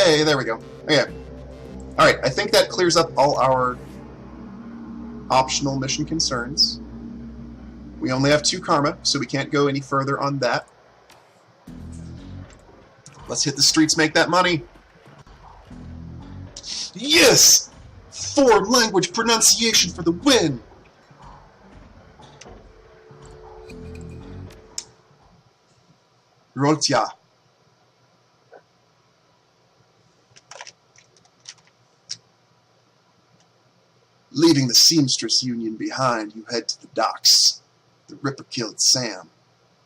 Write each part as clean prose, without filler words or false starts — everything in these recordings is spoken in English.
Yay! There we go. Okay. Alright, I think that clears up all our optional mission concerns. We only have 2 karma, so we can't go any further on that. Let's hit the streets, make that money. Yes! 4 language pronunciation for the win! Roltia. Leaving the seamstress union behind, you head to the docks. The Ripper killed Sam,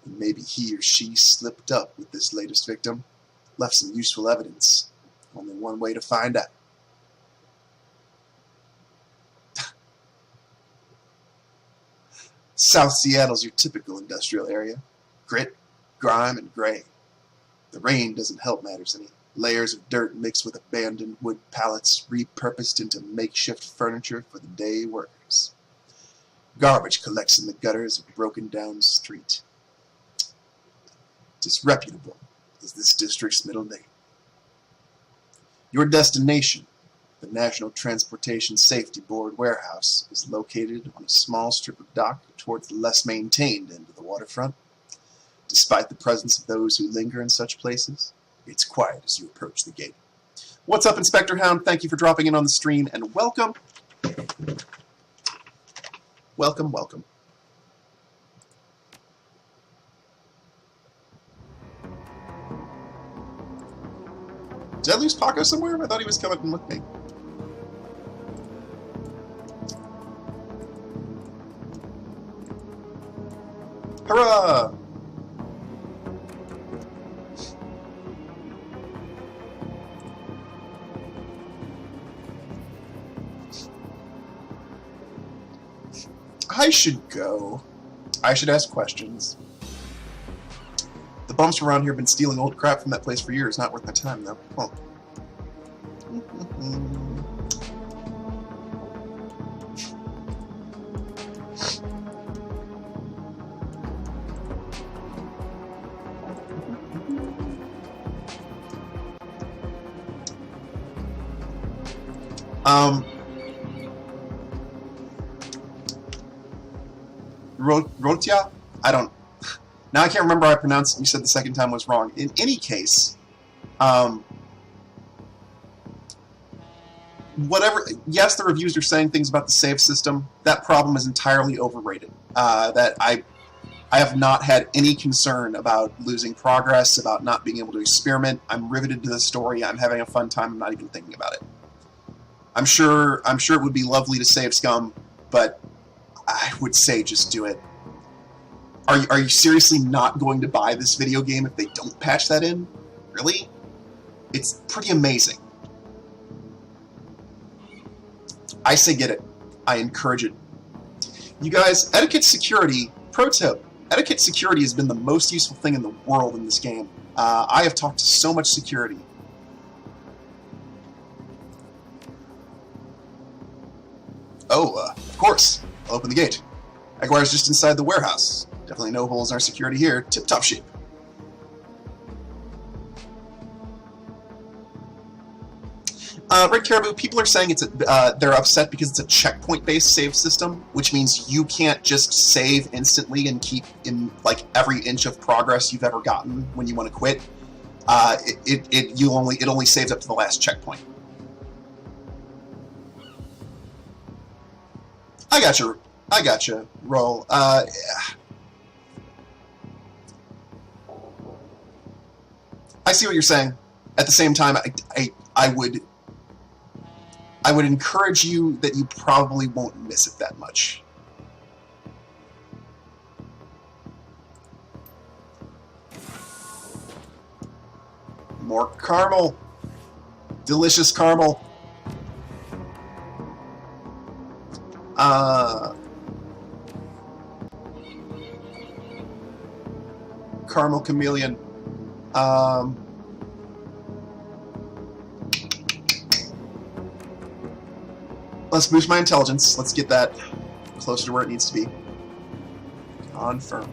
and maybe he or she slipped up with this latest victim. Left some useful evidence. Only one way to find out. South Seattle's your typical industrial area. Grit, grime, and gray. The rain doesn't help matters any. Layers of dirt mixed with abandoned wood pallets repurposed into makeshift furniture for the day workers. Garbage collects in the gutters of a broken-down street. Disreputable is this district's middle name. Your destination, the National Transportation Safety Board warehouse, is located on a small strip of dock towards the less maintained end of the waterfront. Despite the presence of those who linger in such places, it's quiet as you approach the gate. What's up, Inspector Hound? Thank you for dropping in on the stream, and welcome. Welcome, welcome. Did I lose Paco somewhere? I thought he was coming with me. Hurrah! I should go. I should ask questions. The bumps around here have been stealing old crap from that place for years. Not worth my time, though. Well. Rotia? I don't... Now I can't remember how I pronounced it. You said the second time was wrong. In any case, whatever... Yes, the reviews are saying things about the save system. That problem is entirely overrated. That I have not had any concern about losing progress, about not being able to experiment. I'm riveted to the story. I'm having a fun time. I'm not even thinking about it. I'm sure it would be lovely to save scum, but I would say just do it. Are you seriously not going to buy this video game if they don't patch that in? Really? It's pretty amazing. I say get it. I encourage it. You guys, etiquette security, pro tip, etiquette security has been the most useful thing in the world in this game. I have talked to so much security. Oh, of course. I'll open the gate. Aguirre's just inside the warehouse. Definitely no holes in our security here. Tip-top shape. Red Caribou, people are saying it's they're upset because it's a checkpoint-based save system, which means you can't just save instantly and keep in like every inch of progress you've ever gotten when you want to quit. It only saves up to the last checkpoint. I gotcha, Roll. I see what you're saying. At the same time, I would encourage you that you probably won't miss it that much. More caramel. Delicious caramel. Caramel chameleon. Let's boost my intelligence. Let's get that closer to where it needs to be. Confirm.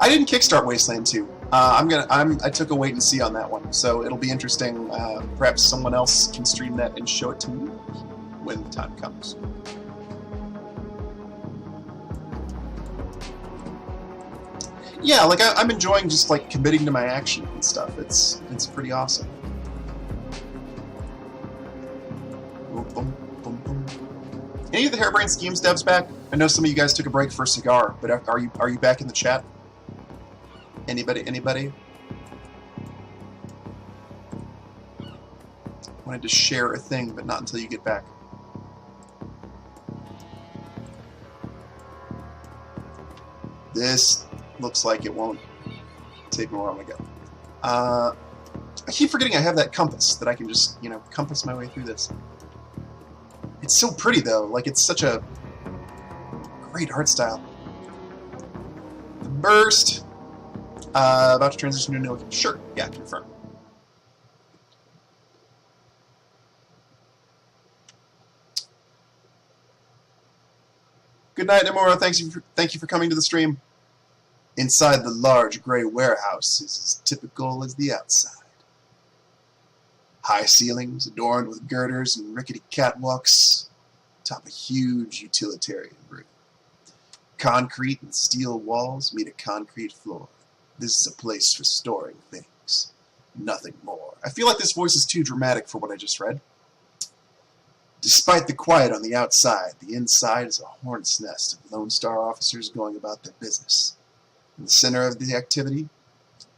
I didn't kickstart Wasteland 2. I took a wait and see on that one, so it'll be interesting. Perhaps someone else can stream that and show it to me when the time comes. Yeah, like I'm enjoying just like committing to my action and stuff. It's pretty awesome. Boom, boom, boom. Any of the Harebrained Schemes devs back? I know some of you guys took a break for a cigar, but are you back in the chat? Anybody? Wanted to share a thing, but not until you get back. This looks like it won't take me where I want to go. I keep forgetting I have that compass that I can just, you know, compass my way through this. It's so pretty though, like it's such a great art style. The burst. About to transition to a new. Sure, yeah, confirm. Good night, Nemora. Thank you for coming to the stream. Inside the large gray warehouse is as typical as the outside. High ceilings adorned with girders and rickety catwalks top a huge utilitarian room. Concrete and steel walls meet a concrete floor. This is a place for storing things. Nothing more. I feel like this voice is too dramatic for what I just read. Despite the quiet on the outside, the inside is a hornet's nest of Lone Star officers going about their business. In the center of the activity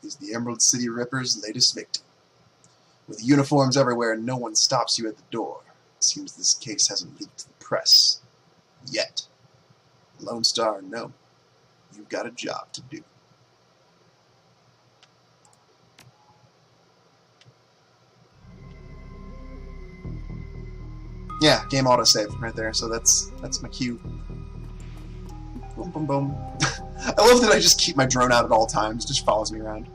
is the Emerald City Ripper's latest victim. With uniforms everywhere and no one stops you at the door, it seems this case hasn't leaked to the press. Yet. Lone Star, no. You've got a job to do. Yeah, game autosave right there, so that's my cue. Boom, boom, boom. I love that I just keep my drone out at all times, it just follows me around.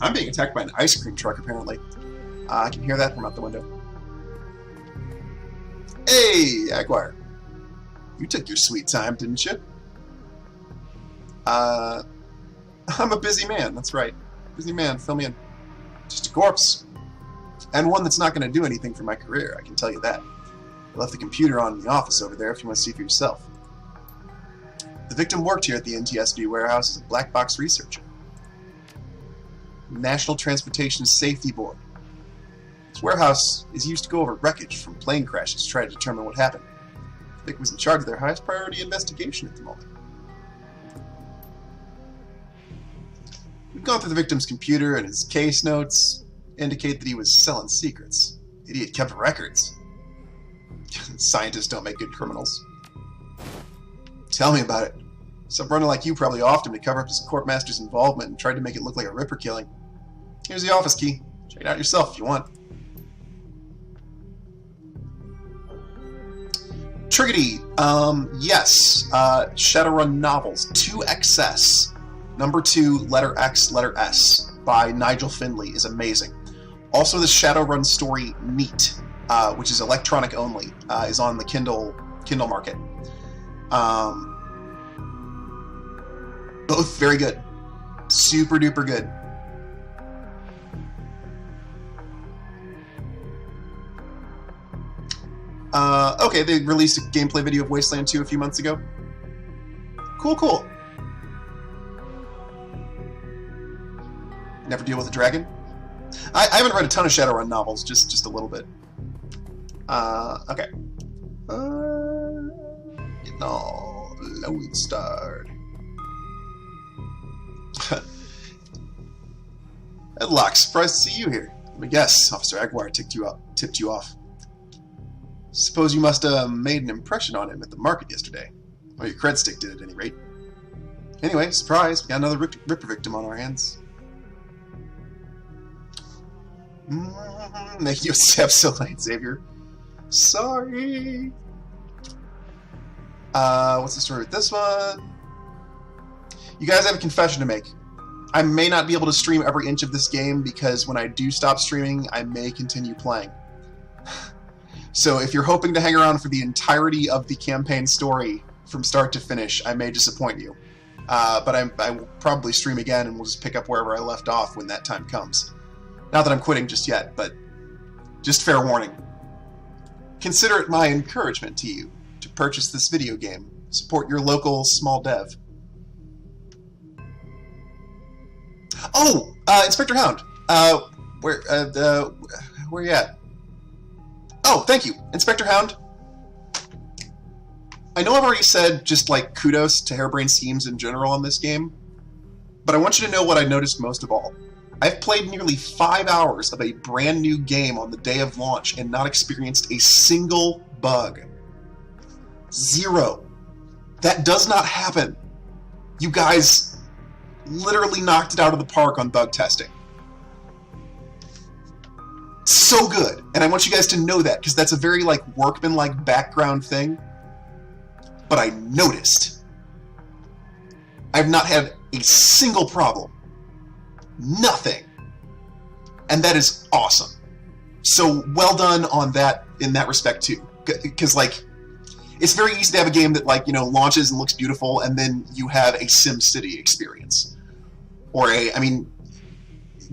I'm being attacked by an ice cream truck, apparently. I can hear that from out the window. Hey, Jaguar. You took your sweet time, didn't you? I'm a busy man, that's right. Busy man, fill me in. Just a corpse. And one that's not going to do anything for my career, I can tell you that. I left the computer on in the office over there if you want to see for yourself. The victim worked here at the NTSB warehouse as a black box researcher. National Transportation Safety Board. This warehouse is used to go over wreckage from plane crashes to try to determine what happened. The victim was in charge of their highest priority investigation at the moment. We've gone through the victim's computer, and his case notes indicate that he was selling secrets. Idiot kept records. Scientists don't make good criminals. Tell me about it. Some runner like you probably offed him to cover up his courtmaster's involvement and tried to make it look like a Ripper killing. Here's the office key. Check it out yourself if you want. Triggity, yes. Shadowrun novels. 2XS. Number 2, letter X, letter S, by Nigel Findlay is amazing. Also, the Shadowrun story Neat, which is electronic only, is on the Kindle market. Both very good. Super duper good. Okay, they released a gameplay video of Wasteland 2 a few months ago. Cool, cool. Never deal with a dragon? I haven't read a ton of Shadowrun novels, just a little bit. Okay. Getting all Lone Starred. Headlock, surprised to see you here. Let me guess, Officer Aguirre tipped you off. Suppose you must have made an impression on him at the market yesterday. Or your cred stick did at any rate. Anyway, surprise, we got another Ripper victim on our hands. Making you a step so late, Xavier. Sorry. What's the story with this one? You guys have a confession to make. I may not be able to stream every inch of this game because when I do stop streaming, I may continue playing. So if you're hoping to hang around for the entirety of the campaign story from start to finish, I may disappoint you. But I will probably stream again, and we'll just pick up wherever I left off when that time comes. Not that I'm quitting just yet, but just fair warning. Consider it my encouragement to you to purchase this video game. Support your local small dev. Oh, Inspector Hound. Where you at? Oh, thank you, Inspector Hound. I know I've already said just like kudos to Harebrained Schemes in general on this game, but I want you to know what I noticed most of all. I've played nearly 5 hours of a brand new game on the day of launch and not experienced a single bug. 0. That does not happen. You guys literally knocked it out of the park on bug testing. So good. And I want you guys to know that, because that's a very like workman-like background thing. But I noticed. I've not had a single problem. Nothing. And that is awesome. So well done on that in that respect too. Because like, it's very easy to have a game that like, you know, launches and looks beautiful, and then you have a SimCity experience. Or I mean,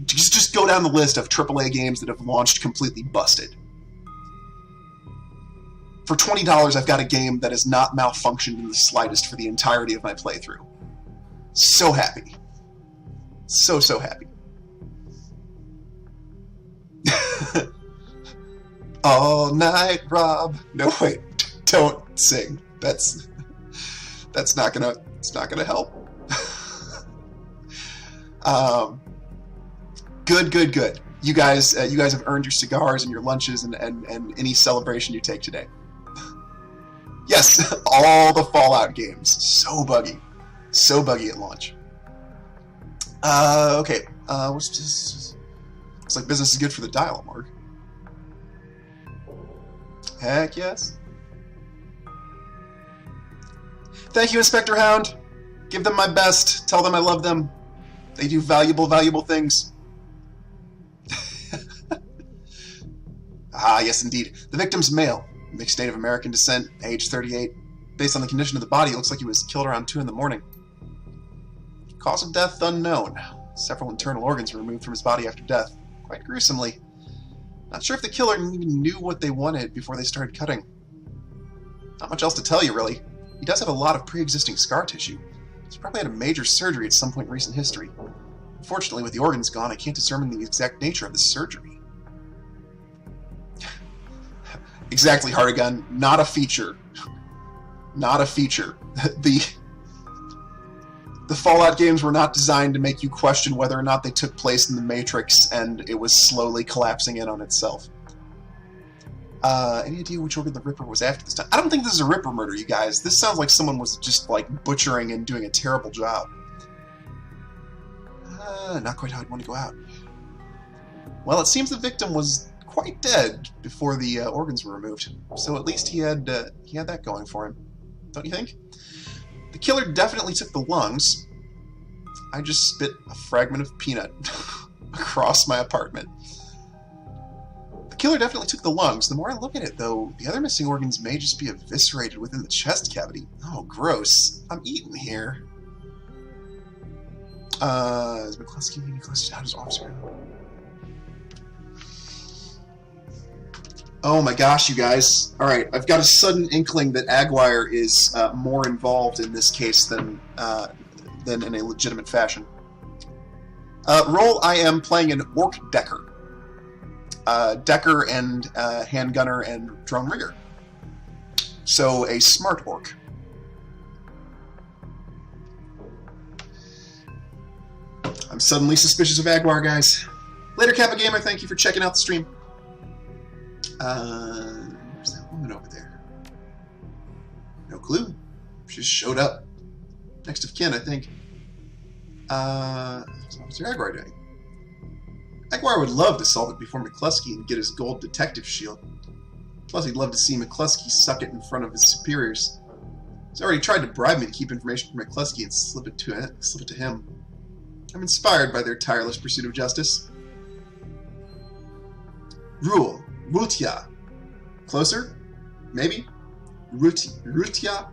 just go down the list of AAA games that have launched completely busted. For $20, I've got a game that has not malfunctioned in the slightest for the entirety of my playthrough. So happy. So happy. All night, Rob. No, wait. Don't sing. That's not gonna. It's not gonna help. Good. You guys have earned your cigars and your lunches and any celebration you take today. Yes, all the Fallout games. So buggy at launch. Okay. What's this? Looks like business is good for the dial, Mark. Heck yes. Thank you, Inspector Hound. Give them my best. Tell them I love them. They do valuable things. Ah, yes, indeed. The victim's male, mixed Native American descent, age 38. Based on the condition of the body, it looks like he was killed around 2 in the morning. Cause of death unknown. Several internal organs were removed from his body after death, quite gruesomely. Not sure if the killer even knew what they wanted before they started cutting. Not much else to tell you, really. He does have a lot of pre-existing scar tissue. He's probably had a major surgery at some point in recent history. Unfortunately, with the organs gone, I can't determine the exact nature of the surgery. Exactly, Hardigun. Not a feature. Not a feature. The Fallout games were not designed to make you question whether or not they took place in the Matrix and it was slowly collapsing in on itself. Any idea which organ the Ripper was after this time? I don't think this is a Ripper murder, you guys. This sounds like someone was just, like, butchering and doing a terrible job. Not quite how I'd want to go out. Well, it seems the victim was quite dead before the organs were removed, so at least he had that going for him. Don't you think? The killer definitely took the lungs. I just spit a fragment of peanut across my apartment. The killer definitely took the lungs. The more I look at it, though, the other missing organs may just be eviscerated within the chest cavity. Oh, gross. I'm eating here. Is McCluskey being clutched out his officer? Oh my gosh, you guys. Alright, I've got a sudden inkling that Aguirre is more involved in this case than in a legitimate fashion. Role, I am playing an Orc Decker. Decker and handgunner and drone rigger. So, a smart orc. I'm suddenly suspicious of Aguirre, guys. Later, Kappa Gamer, thank you for checking out the stream. Where's that woman over there? No clue. She just showed up. Next of kin, I think. What's your Aguirre doing? Aguirre would love to solve it before McCluskey and get his gold detective shield. Plus, he'd love to see McCluskey suck it in front of his superiors. He's already tried to bribe me to keep information from McCluskey and slip it to him. I'm inspired by their tireless pursuit of justice. Rule. Rutia. Closer? Maybe? Rutia?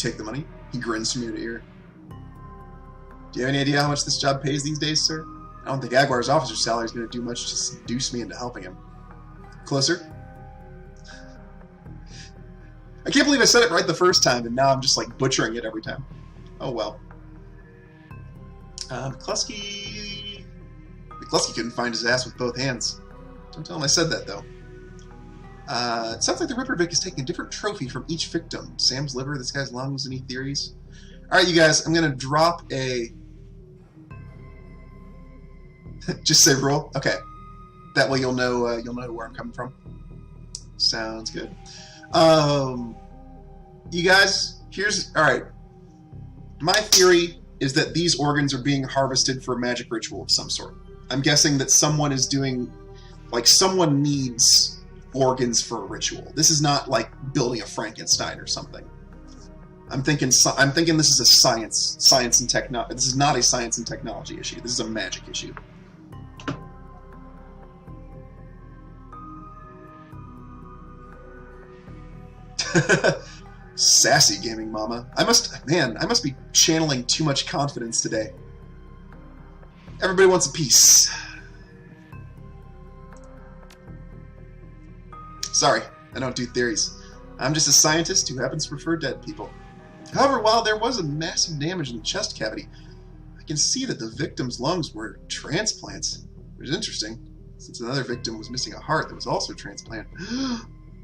take the money? He grins from ear to ear. Do you have any idea how much this job pays these days, sir? I don't think Aguirre's officer salary is going to do much to seduce me into helping him. Closer? I can't believe I said it right the first time, and now I'm just like butchering it every time. Oh well. McCluskey couldn't find his ass with both hands. Don't tell him I said that, though. It sounds like the Ripper Vic is taking a different trophy from each victim. Sam's liver, this guy's lungs, any theories? Alright, you guys, I'm going to drop a... Just say rule? Okay. That way you'll know where I'm coming from. Sounds good. You guys, alright. My theory is that these organs are being harvested for a magic ritual of some sort. I'm guessing that someone is doing, like, someone needs organs for a ritual. This is not like building a Frankenstein or something. I'm thinking this is a science and technology. This is not a science and technology issue. This is a magic issue. Sassy gaming mama. I must be channeling too much confidence today. Everybody wants a piece. Sorry, I don't do theories. I'm just a scientist who happens to prefer dead people. However, while there was a massive damage in the chest cavity, I can see that the victim's lungs were transplants, which is interesting, since another victim was missing a heart that was also transplanted.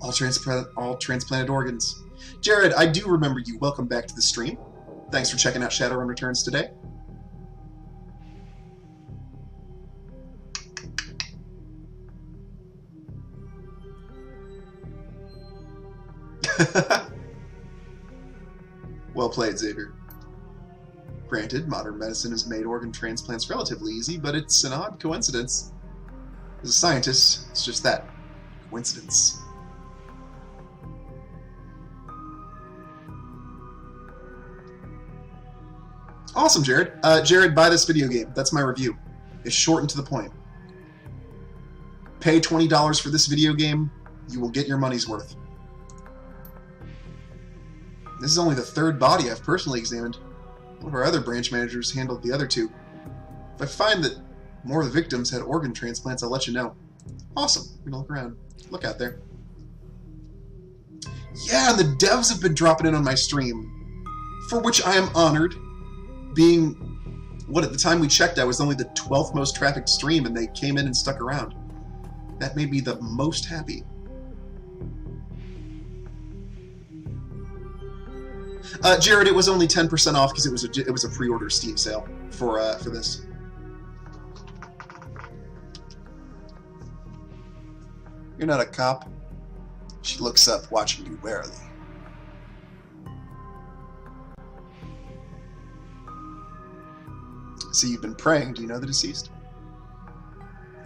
all transplanted organs. Jared, I do remember you. Welcome back to the stream. Thanks for checking out Shadowrun Returns today. Well played, Xavier. Granted, modern medicine has made organ transplants relatively easy, but it's an odd coincidence. As a scientist, it's just that. Coincidence. Awesome, Jared. Jared, buy this video game. That's my review. It's short and to the point. Pay $20 for this video game, you will get your money's worth. This is only the third body I've personally examined. One of our other branch managers handled the other two. If I find that more of the victims had organ transplants, I'll let you know. Awesome. We're gonna look around. Look out there. Yeah, and the devs have been dropping in on my stream, for which I am honored. Being, what, at the time we checked, I was only the 12th most trafficked stream, and they came in and stuck around. That made me the most happy. Jared, it was only 10% off because it was a pre-order Steam sale for this. You're not a cop. She looks up, watching you warily. So you've been praying. Do you know the deceased?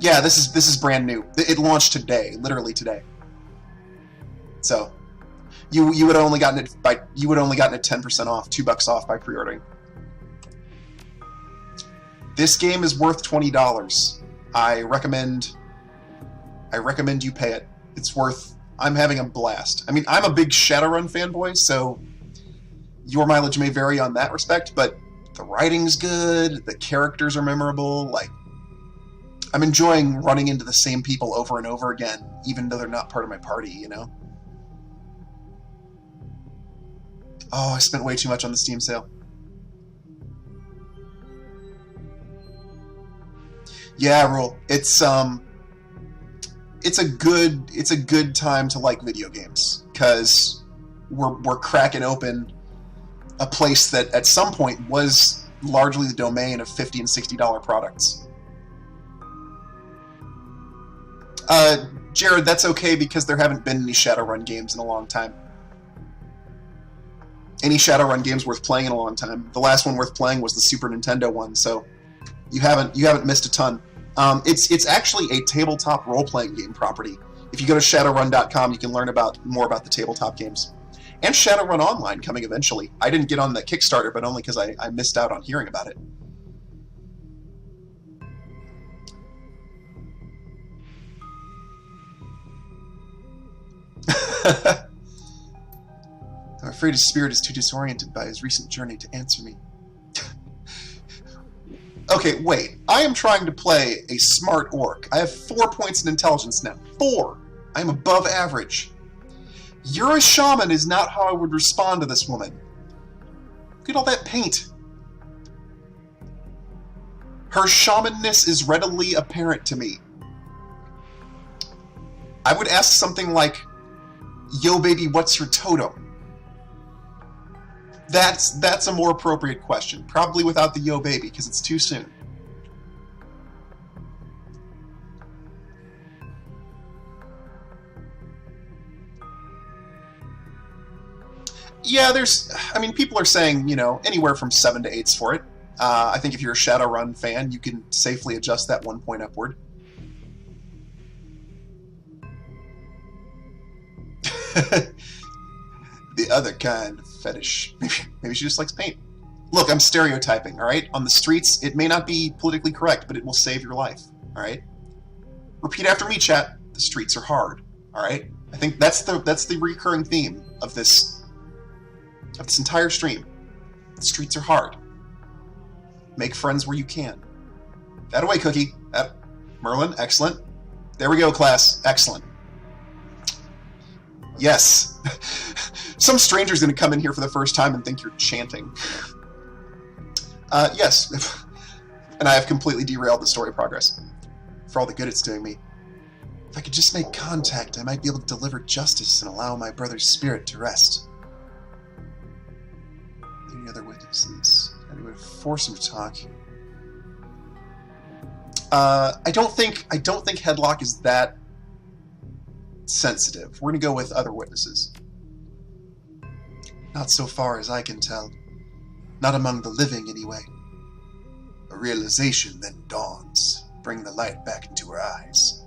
Yeah, this is brand new. It launched today, literally today. So you would have only gotten it 10% off, $2 off by pre-ordering. This game is worth $20. I recommend you pay it. It's worth. I'm having a blast. I mean, I'm a big Shadowrun fanboy, so your mileage may vary on that respect, but the writing's good, the characters are memorable, like, I'm enjoying running into the same people over and over again, even though they're not part of my party, you know? Oh, I spent way too much on the Steam sale. Yeah, Rule. It's a good time to like video games, because we're cracking open a place that at some point was largely the domain of $50 and $60 products. Jared, that's okay because there haven't been any Shadowrun games in a long time. Any Shadowrun games worth playing in a long time. The last one worth playing was the Super Nintendo one, so you haven't missed a ton. It's actually a tabletop role-playing game property. If you go to Shadowrun.com, you can learn more about the tabletop games. And Shadowrun Online coming eventually. I didn't get on the Kickstarter, but only because I missed out on hearing about it. afraid his spirit is too disoriented by his recent journey to answer me. Okay, wait. I am trying to play a smart orc. I have 4 points in intelligence now. 4! I am above average. You're a shaman is not how I would respond to this woman. Look at all that paint. Her shamanness is readily apparent to me. I would ask something like, "Yo, baby, what's your totem?" That's a more appropriate question. Probably without the "yo, baby," because it's too soon. Yeah, I mean, people are saying, you know, anywhere from 7 to 8s for it. I think if you're a Shadowrun fan, you can safely adjust that 1 point upward. The other kind of fetish. Maybe she just likes paint. Look, I'm stereotyping, alright? On the streets, it may not be politically correct, but it will save your life, alright? Repeat after me, chat. The streets are hard, alright? I think that's the recurring theme of this entire stream. The streets are hard. Make friends where you can. That away, Cookie. Merlin, excellent. There we go, class. Excellent. Yes. Some stranger's going to come in here for the first time and think you're chanting. Yes. And I have completely derailed the story progress. For all the good it's doing me. If I could just make contact, I might be able to deliver justice and allow my brother's spirit to rest. Any other witnesses? Any way to force him to talk? I don't think Headlock is that sensitive. We're gonna go with other witnesses. Not so far as I can tell. Not among the living, anyway. A realization then dawns, bring the light back into her eyes.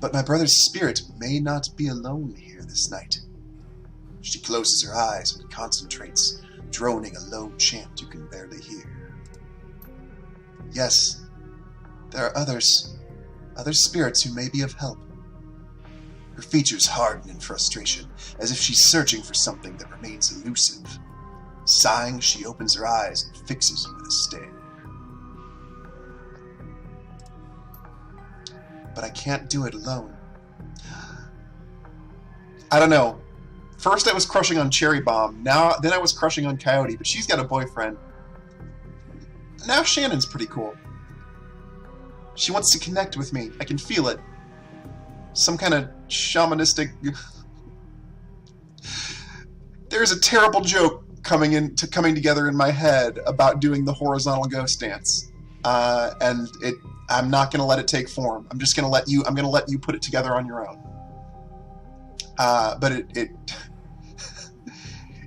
But my brother's spirit may not be alone here this night. She closes her eyes and concentrates, droning a low chant you can barely hear. Yes, there are other spirits who may be of help. Her features harden in frustration, as if she's searching for something that remains elusive. Sighing, she opens her eyes and fixes you with a stare. But I can't do it alone. I don't know. First I was crushing on Cherry Bomb, then I was crushing on Coyote, but she's got a boyfriend. Now Shannon's pretty cool. She wants to connect with me. I can feel it. Some kind of shamanistic... There's a terrible joke coming together in my head about doing the horizontal ghost dance. And I'm not going to let it take form. I'm just going to let you put it together on your own. But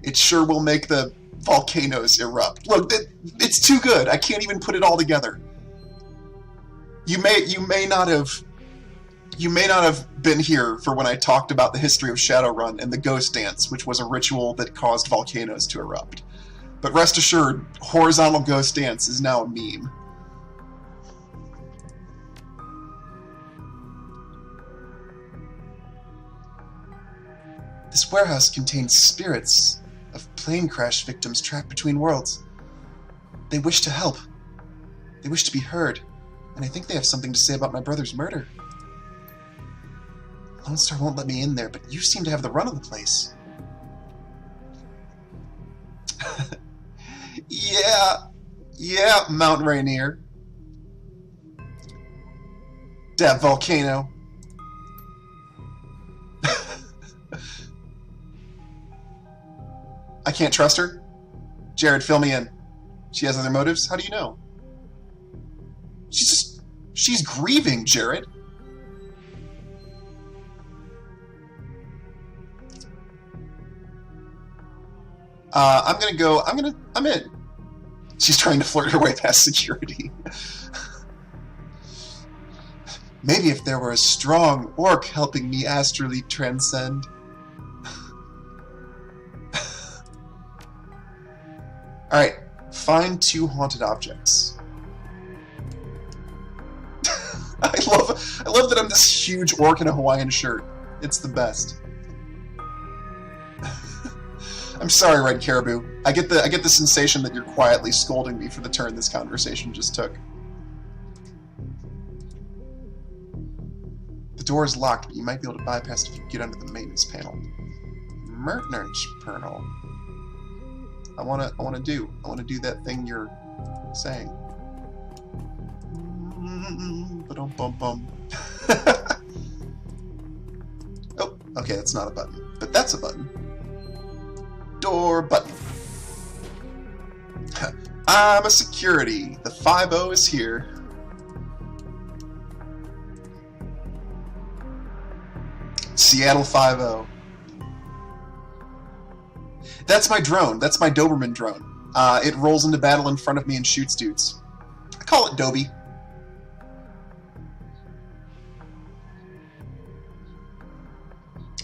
it sure will make the volcanoes erupt. Look, it's too good. I can't even put it all together. You may not have been here for when I talked about the history of Shadowrun and the ghost dance, which was a ritual that caused volcanoes to erupt. But rest assured, horizontal ghost dance is now a meme. This warehouse contains spirits of plane crash victims trapped between worlds. They wish to help. They wish to be heard. And I think they have something to say about my brother's murder. Lone Star won't let me in there, but you seem to have the run of the place. Yeah, Mount Rainier. That volcano. I can't trust her? Jared, fill me in. She has other motives? How do you know? She's grieving, Jared. I'm in. She's trying to flirt her way past security. Maybe if there were a strong orc helping me astrally transcend. Alright, find 2 haunted objects. I love that I'm this huge orc in a Hawaiian shirt. It's the best. I'm sorry, Red Caribou. I get the sensation that you're quietly scolding me for the turn this conversation just took. The door is locked, but you might be able to bypass it if you get under the maintenance panel. Mertnernspernal. I wanna do that thing you're saying. Ba-dum-bum-bum. Oh, okay, that's not a button. But that's a button. Door button. I'm a security. The 5-0 is here. Seattle 5-0. That's my drone. That's my Doberman drone. It rolls into battle in front of me and shoots dudes. I call it Dobie.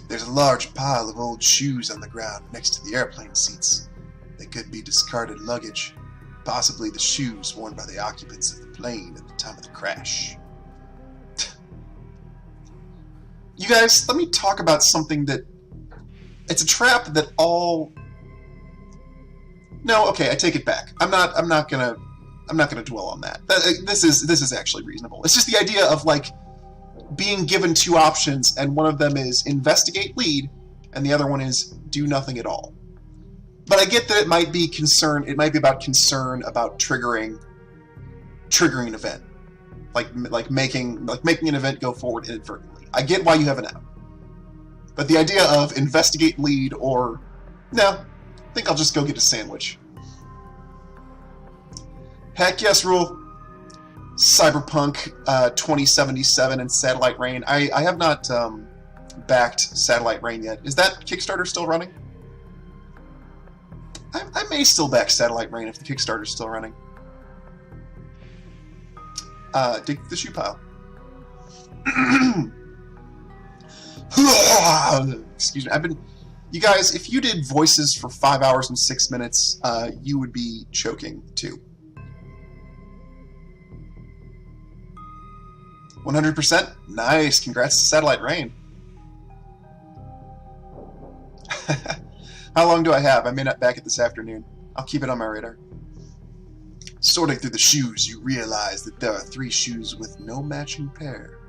There's a large pile of old shoes on the ground next to the airplane seats. They could be discarded luggage, possibly the shoes worn by the occupants of the plane at the time of the crash. You guys, let me talk about something that... It's a trap that all... No, okay, I take it back. I'm not gonna dwell on that. This is actually reasonable. It's just the idea of, like, being given two options, and one of them is investigate, lead, and the other one is do nothing at all. But I get that it might be concern. It might be about concern about triggering an event, like making an event go forward inadvertently. I get why you have an out, but the idea of investigate, lead, or no, I think I'll just go get a sandwich. Heck yes, rule. Cyberpunk 2077 and Satellite Rain. I have not backed Satellite Rain yet. Is that Kickstarter still running? I may still back Satellite Rain if the Kickstarter's still running. Dig the shoe pile. Excuse me. You guys, if you did voices for 5 hours and 6 minutes, you would be choking too. 100%? Nice. Congrats to Satellite Rain. How long do I have? I may not back it this afternoon. I'll keep it on my radar. Sorting through the shoes, you realize that there are 3 shoes with no matching pair.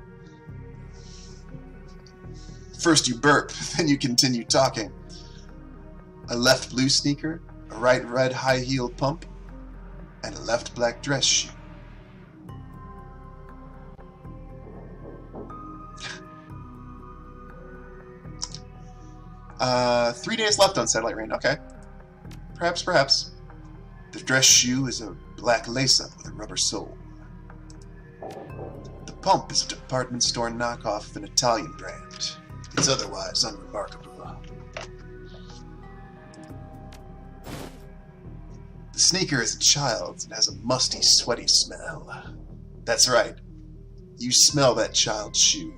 First you burp, then you continue talking. A left blue sneaker, a right red high-heeled pump, and a left black dress shoe. Three days left on Satellite Rain. Okay. Perhaps. The dress shoe is a black lace-up with a rubber sole. The pump is a department store knockoff of an Italian brand. It's otherwise unremarkable. The sneaker is a child's and has a musty, sweaty smell. That's right. You smell that child's shoe.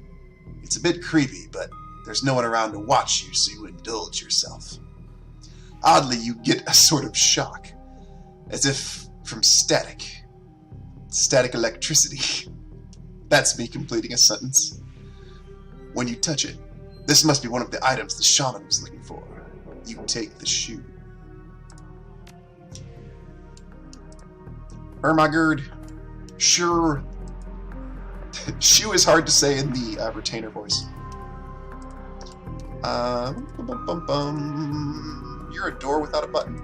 It's a bit creepy, but there's no one around to watch you, so you indulge yourself. Oddly, you get a sort of shock, as if from static. Static electricity. That's me completing a sentence. When you touch it, this must be one of the items the shaman was looking for. You take the shoe. Ermagerd. Sure. Shoe is hard to say in the retainer voice. You're a door without a button.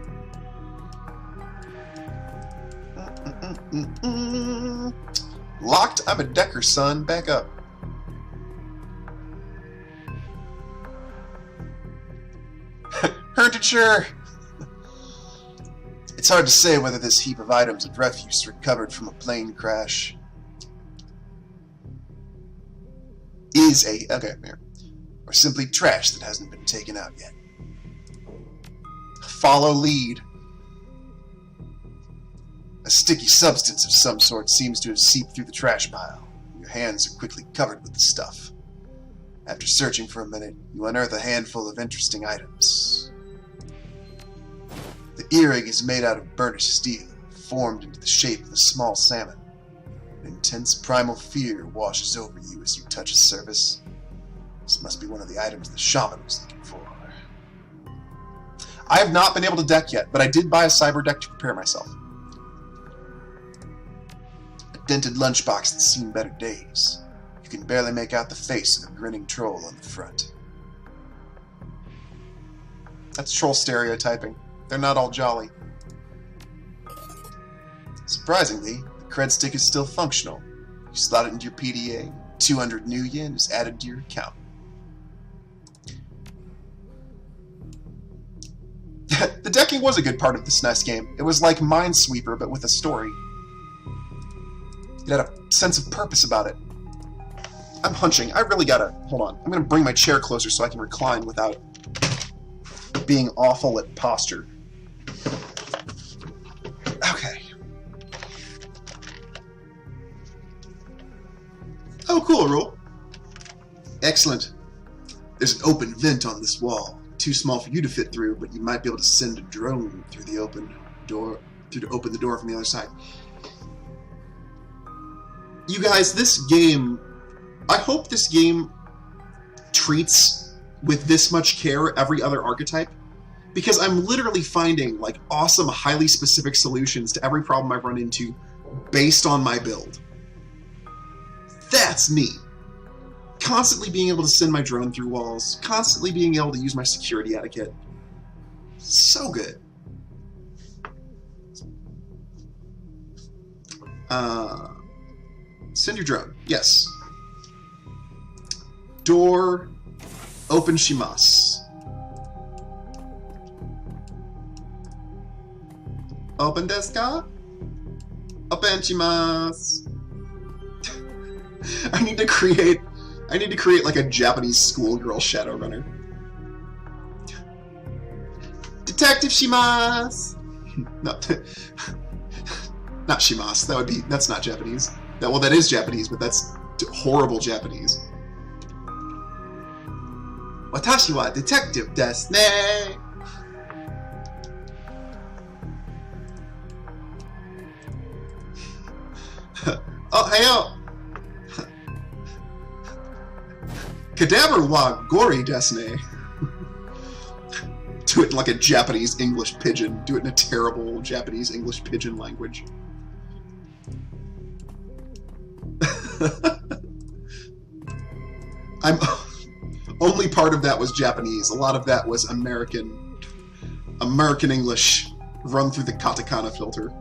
Locked? I'm a Decker, son. Back up. Herditure! It's hard to say whether this heap of items of refuse recovered from a plane crash is or simply trash that hasn't been taken out yet. Follow lead. A sticky substance of some sort seems to have seeped through the trash pile. Your hands are quickly covered with the stuff. After searching for a minute, you unearth a handful of interesting items. The earring is made out of burnished steel, formed into the shape of a small salmon. An intense primal fear washes over you as you touch its surface. This must be one of the items the shaman was looking for. I have not been able to deck yet, but I did buy a cyber deck to prepare myself. A dented lunchbox that's seen better days. You can barely make out the face of a grinning troll on the front. That's troll stereotyping. They're not all jolly. Surprisingly, the cred stick is still functional. You slot it into your PDA, 200 new yen is added to your account. The decking was a good part of the SNES game. It was like Minesweeper, but with a story. It had a sense of purpose about it. I'm hunching. I really gotta... Hold on. I'm gonna bring my chair closer so I can recline without being awful at posture. Okay. Oh, cool, Rule. Excellent. There's an open vent on this wall. Too small for you to fit through, but you might be able to send a drone through the open door, to open the door from the other side. You guys, this game, I hope this game treats with this much care every other archetype, because I'm literally finding like awesome, highly specific solutions to every problem I've run into based on my build. That's neat. Constantly being able to send my drone through walls, constantly being able to use my security etiquette. So good. Send your drone. Yes. Door open shimasu. Open desu ka? Open shimasu. I need to create like a Japanese schoolgirl Shadowrunner. Detective shimasu. No, not shimasu. That's not Japanese. That is Japanese, but that's horrible Japanese. Watashi wa detective desu ne. Oh, heyo. Cadaver wa gori desu ne. Do it in like a Japanese English pidgin. Do it in a terrible Japanese English pidgin language. Only part of that was Japanese. A lot of that was American English run through the katakana filter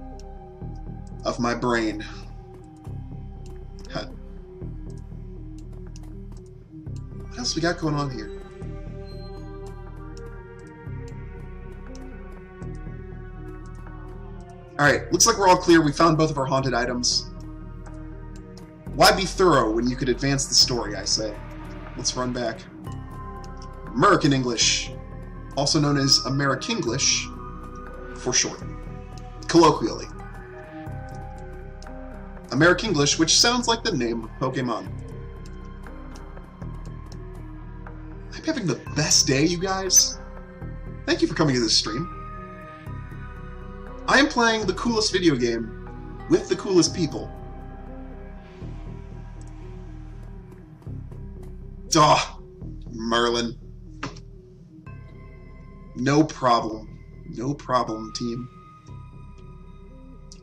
of my brain. What else we got going on here? Alright, looks like we're all clear. We found both of our haunted items. Why be thorough when you could advance the story, I say. Let's run back. American English, also known as Amerikinglish for short, colloquially. Amerikinglish, which sounds like the name of Pokemon. I'm having the best day, you guys. Thank you for coming to this stream. I am playing the coolest video game with the coolest people. Duh, Merlin. No problem. No problem, team.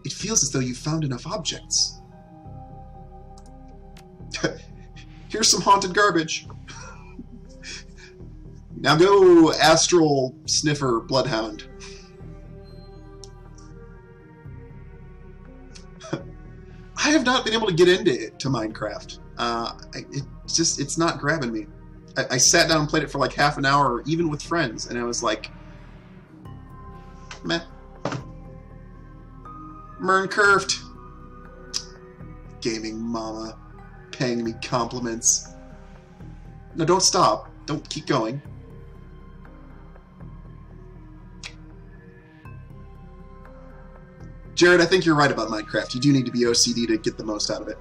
It feels as though you've found enough objects. Here's some haunted garbage. Now go, Astral Sniffer Bloodhound. I have not been able to get into Minecraft. It's not grabbing me. I sat down and played it for like half an hour, even with friends, and I was like, meh. Mern curved. Gaming mama. Paying me compliments. No, don't stop. Don't keep going. Jared, I think you're right about Minecraft. You do need to be OCD to get the most out of it.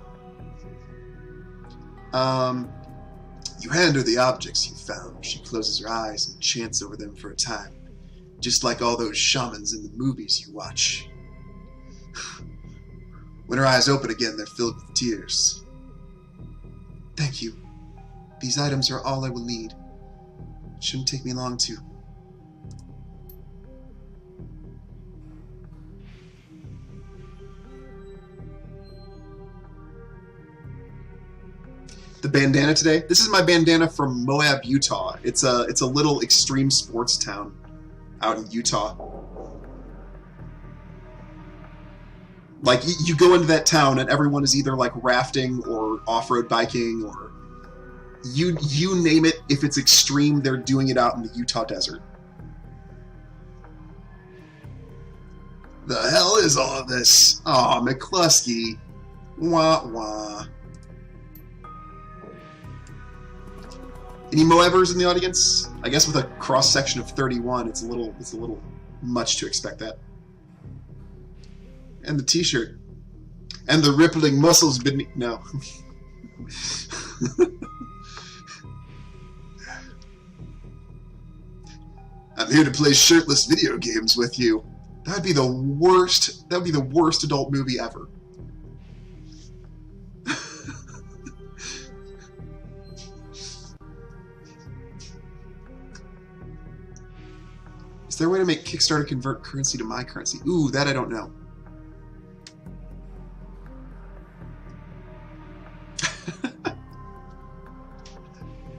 You hand her the objects you found. She closes her eyes and chants over them for a time. Just like all those shamans in the movies you watch. When her eyes open again, they're filled with tears. Thank you. These items are all I will need. It shouldn't take me long to... the bandana today. This is my bandana from Moab, Utah. It's a little extreme sports town out in Utah. Like, you go into that town and everyone is either like rafting or off-road biking or you name it. If it's extreme, they're doing it out in the Utah desert. The hell is all of this? Aw, McCluskey. Wah wah. Any Moabers in the audience? I guess with a cross section of 31, it's a little much to expect that. And the T-shirt, and the rippling muscles beneath. No. I'm here to play shirtless video games with you. That'd be the worst. That would be the worst adult movie ever. Is there a way to make Kickstarter convert currency to my currency? Ooh, that I don't know.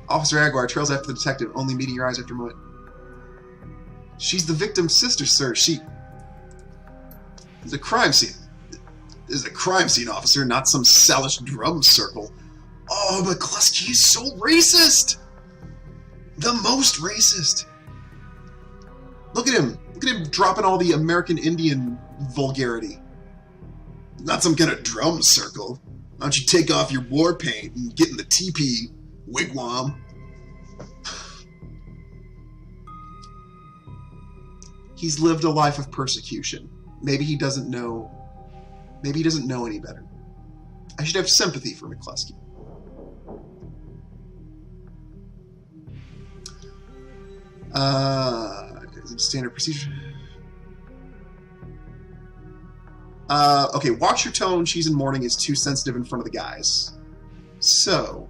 Officer Aguirre trails after the detective, only meeting your eyes after a moment. She's the victim's sister, sir. There's a crime scene. There's a crime scene, officer, not some sallish drum circle. Oh, McCluskey is so racist! The most racist. Look at him. Look at him dropping all the American Indian vulgarity. Not some kind of drum circle. Why don't you take off your war paint and get in the teepee, wigwam? He's lived a life of persecution. Maybe he doesn't know. Maybe he doesn't know any better. I should have sympathy for McCluskey. Is it standard procedure? Okay, watch your tone. She's in mourning is too sensitive in front of the guys. So,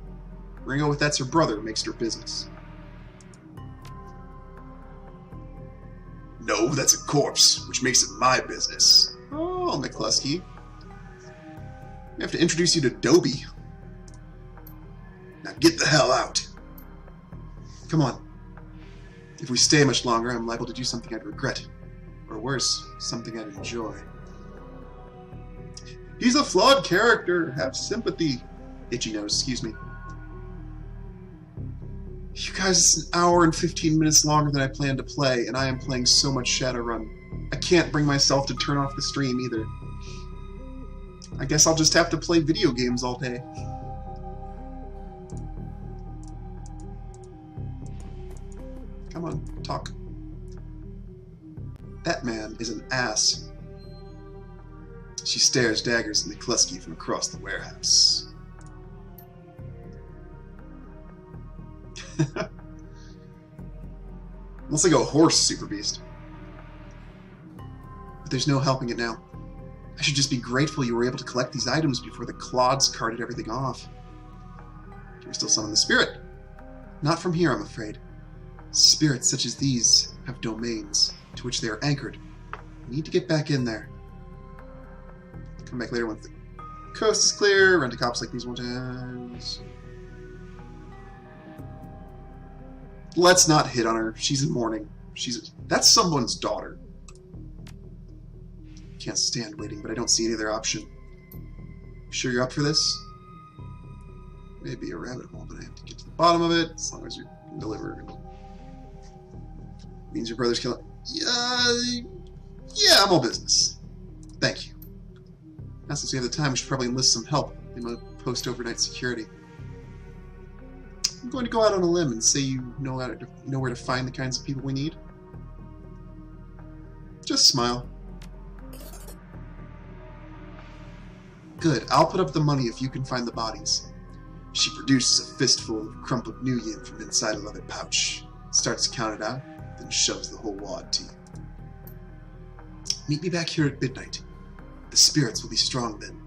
we're gonna go with that's her brother, makes it her business. No, that's a corpse, which makes it my business. Oh, McCluskey. We have to introduce you to Dobie. Now get the hell out. Come on. If we stay much longer, I'm liable to do something I'd regret. Or worse, something I'd enjoy. He's a flawed character. Have sympathy. Itchy nose, excuse me. You guys, it's an hour and 15 minutes longer than I planned to play, and I am playing so much Shadowrun. I can't bring myself to turn off the stream either. I guess I'll just have to play video games all day. Come on, talk. That man is an ass. She stares daggers at McCluskey from across the warehouse. Looks like a horse, Super Beast. But there's no helping it now. I should just be grateful you were able to collect these items before the clods carted everything off. Can we still summon the spirit? Not from here, I'm afraid. Spirits such as these have domains to which they are anchored. We need to get back in there. Come back later once the coast is clear. Rent to cops like these one times. Let's not hit on her. She's in mourning. That's someone's daughter. Can't stand waiting, but I don't see any other option. Sure you're up for this? Maybe a rabbit hole, but I have to get to the bottom of it. As long as you can deliver. Means your brother's killing. Yeah, I'm all business. Thank you. Now since we have the time, we should probably enlist some help. They might post overnight security. I'm going to go out on a limb and say you know where to find the kinds of people we need. Just smile. Good, I'll put up the money if you can find the bodies. She produces a fistful of crumpled new yen from inside a leather pouch, starts to count it out, then shoves the whole wad to you. Meet me back here at midnight. The spirits will be strong then.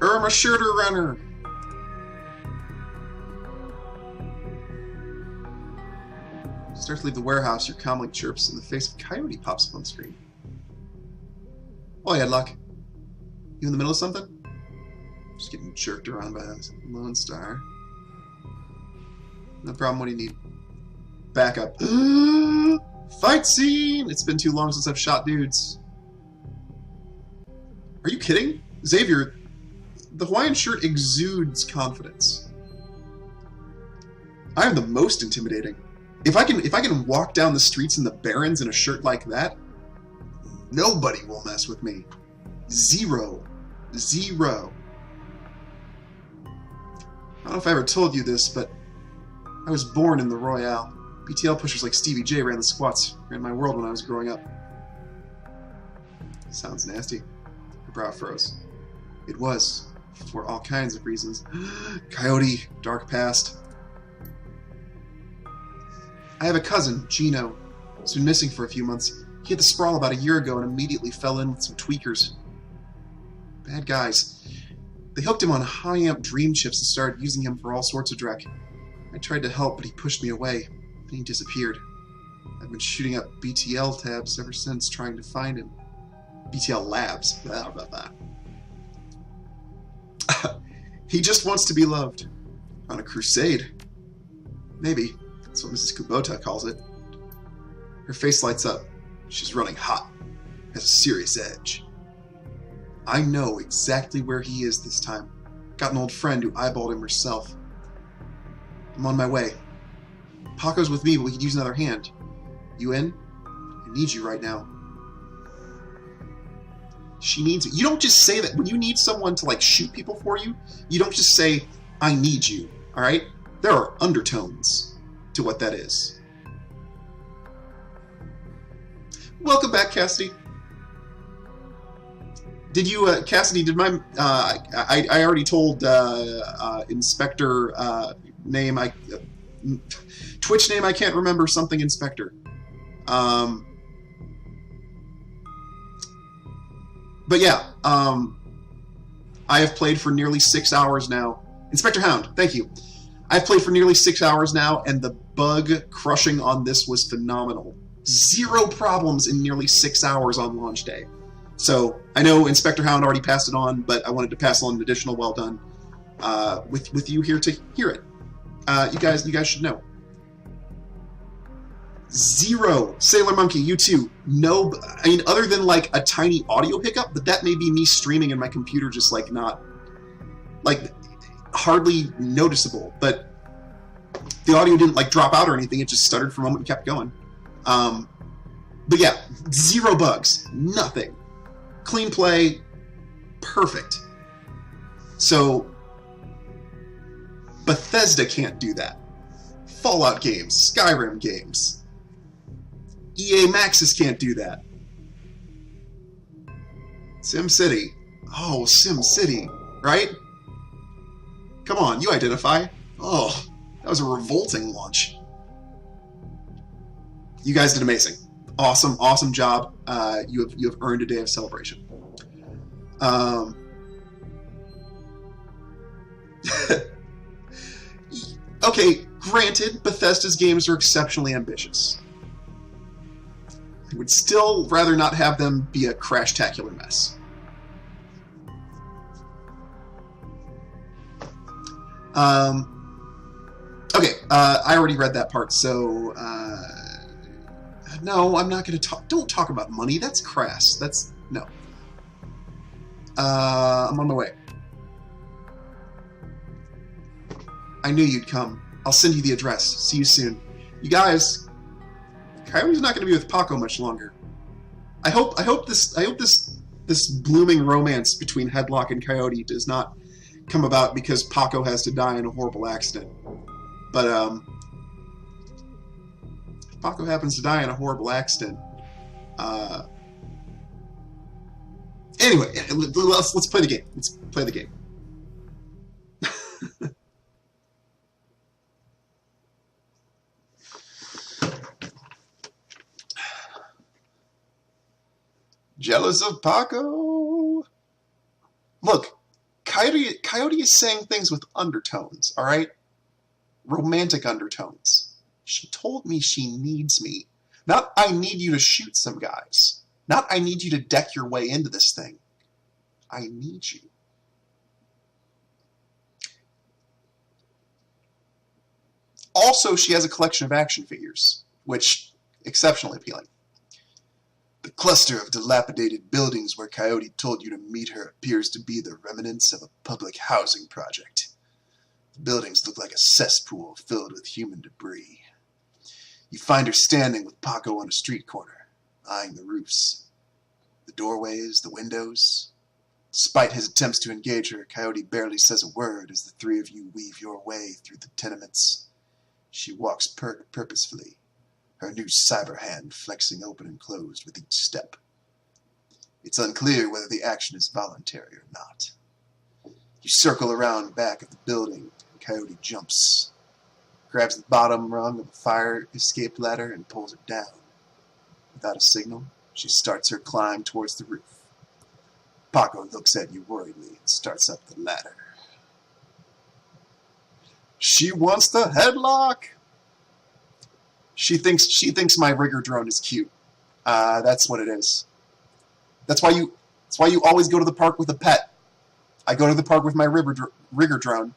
Irma Shadowrunner! Start to leave the warehouse, your comlink chirps, and the face of Coyote pops up on the screen. Oh, you had luck. You in the middle of something? Just getting jerked around by a Lone Star. No problem, what do you need? Backup. Fight scene! It's been too long since I've shot dudes. Are you kidding? Xavier, the Hawaiian shirt exudes confidence. I am the most intimidating. If I can walk down the streets in the Barrens in a shirt like that, nobody will mess with me. Zero. Zero. I don't know if I ever told you this, but I was born in the Royale. BTL pushers like Stevie J ran the squats, ran my world when I was growing up. Sounds nasty. Her brow froze. It was, for all kinds of reasons. Coyote, dark past. I have a cousin, Gino. He's been missing for a few months. He had the sprawl about a year ago and immediately fell in with some tweakers. Bad guys. They hooked him on high-amp dream chips and started using him for all sorts of dreck. I tried to help, but he pushed me away. Then he disappeared. I've been shooting up BTL tabs ever since, trying to find him. BTL labs. Blah, blah, blah. He just wants to be loved. On a crusade. Maybe. That's what Mrs. Kubota calls it. Her face lights up. She's running hot. Has a serious edge. I know exactly where he is this time. Got an old friend who eyeballed him herself. I'm on my way. Paco's with me, but we could use another hand. You in? I need you right now. She needs you. You don't just say that. When you need someone to, like, shoot people for you, you don't just say, I need you. Alright? There are undertones to what that is. Welcome back, Cassidy. Did you, Cassidy, did my, I already told, Inspector, name, Twitch name I can't remember, something Inspector. But yeah, I have played for nearly 6 hours now. Inspector Hound, thank you. I've played for nearly 6 hours now, and the bug crushing on this was phenomenal. 0 problems in nearly 6 hours on launch day. So, I know Inspector Hound already passed it on, but I wanted to pass on an additional well done with you here to hear it. You guys should know. 0. Sailor Monkey, you too. No, I mean, other than like a tiny audio hiccup, but that may be me streaming and my computer just like not, like, hardly noticeable. But the audio didn't like drop out or anything. It just stuttered for a moment and kept going. But yeah, 0 bugs. Nothing. Clean play. Perfect. So, Bethesda can't do that. Fallout games, Skyrim games. EA Maxis can't do that. SimCity. Oh, SimCity, right? Come on, you identify. Oh, that was a revolting launch. You guys did amazing. Awesome, awesome job. You have earned a day of celebration. Okay, granted, Bethesda's games are exceptionally ambitious. I would still rather not have them be a crash-tacular mess. Okay, I already read that part, so, no, I'm not going to talk. Don't talk about money. That's crass. That's, no. I'm on my way. I knew you'd come. I'll send you the address. See you soon. You guys, Coyote's not going to be with Paco much longer. I hope this blooming romance between Headlock and Coyote does not come about because Paco has to die in a horrible accident. But if Paco happens to die in a horrible accident, anyway, let's play the game. Let's play the game. Jealous of Paco? Look, Coyote is saying things with undertones, alright? Romantic undertones. She told me she needs me. Not, I need you to shoot some guys. Not, I need you to deck your way into this thing. I need you. Also, she has a collection of action figures, which exceptionally appealing. The cluster of dilapidated buildings where Coyote told you to meet her appears to be the remnants of a public housing project. The buildings look like a cesspool filled with human debris. You find her standing with Paco on a street corner, eyeing the roofs, the doorways, the windows. Despite his attempts to engage her, Coyote barely says a word as the three of you weave your way through the tenements. She walks purposefully, her new cyber hand flexing open and closed with each step. It's unclear whether the action is voluntary or not. You circle around back of the building, and Coyote jumps, grabs the bottom rung of a fire escape ladder and pulls it down. Without a signal, she starts her climb towards the roof. Paco looks at you worriedly and starts up the ladder. She wants the headlock! She thinks my rigger drone is cute. That's what it is. That's why you always go to the park with a pet. I go to the park with my rigger drone.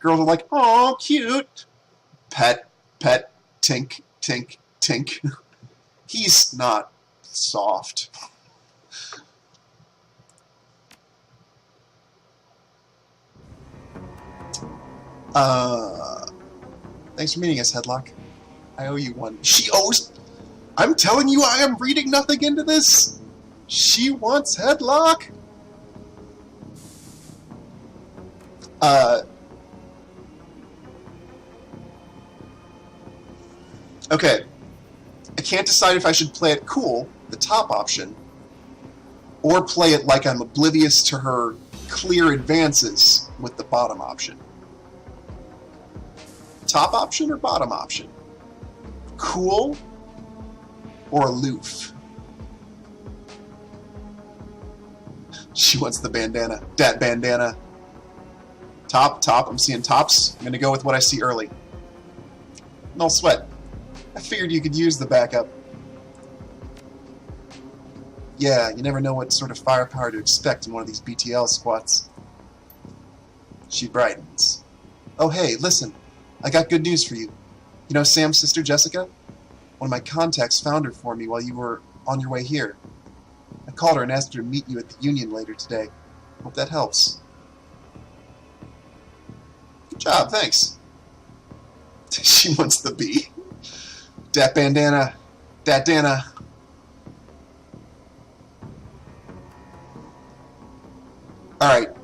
Girls are like, oh, cute. Pet, tink, tink, tink. He's not soft. Thanks for meeting us, Headlock. I owe you one. She owes... I'm telling you, I am reading nothing into this. She wants Headlock. Okay. I can't decide if I should play it cool, the top option, or play it like I'm oblivious to her clear advances with the bottom option. Top option or bottom option? Cool or aloof? She wants the bandana. Dat bandana. Top. I'm seeing tops. I'm going to go with what I see early. No sweat. I figured you could use the backup. Yeah, you never know what sort of firepower to expect in one of these BTL squats. She brightens. Oh hey, listen. I got good news for you. You know Sam's sister Jessica? One of my contacts found her for me while you were on your way here. I called her and asked her to meet you at the Union later today. Hope that helps. Good job, thanks. She wants the bee. Dat bandana. Dat Dana. Alright.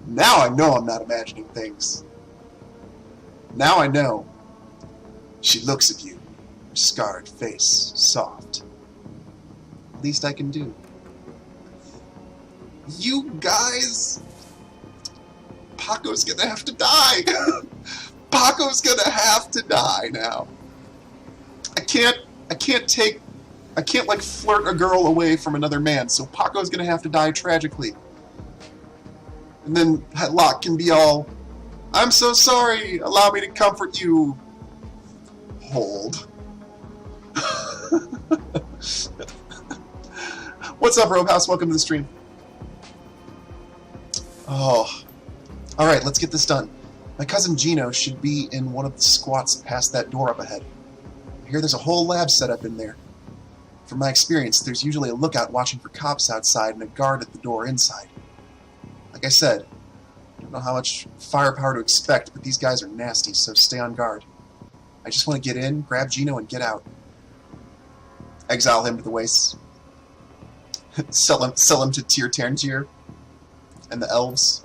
Now I know I'm not imagining things. Now I know. She looks at you, her scarred face soft. Least I can do. You guys! Paco's gonna have to die! Paco's gonna have to die now. I can't like flirt a girl away from another man, so Paco's gonna have to die tragically. And then Headlock can be all, I'm so sorry, allow me to comfort you. Hold. What's up, Roadhouse? Welcome to the stream. Oh. Alright, let's get this done. My cousin Gino should be in one of the squats past that door up ahead. I hear there's a whole lab set up in there. From my experience, there's usually a lookout watching for cops outside and a guard at the door inside. Like I said, I don't know how much firepower to expect, but these guys are nasty, so stay on guard. I just want to get in, grab Gino, and get out. Exile him to the wastes. sell him to Tyr Tairntir and the elves.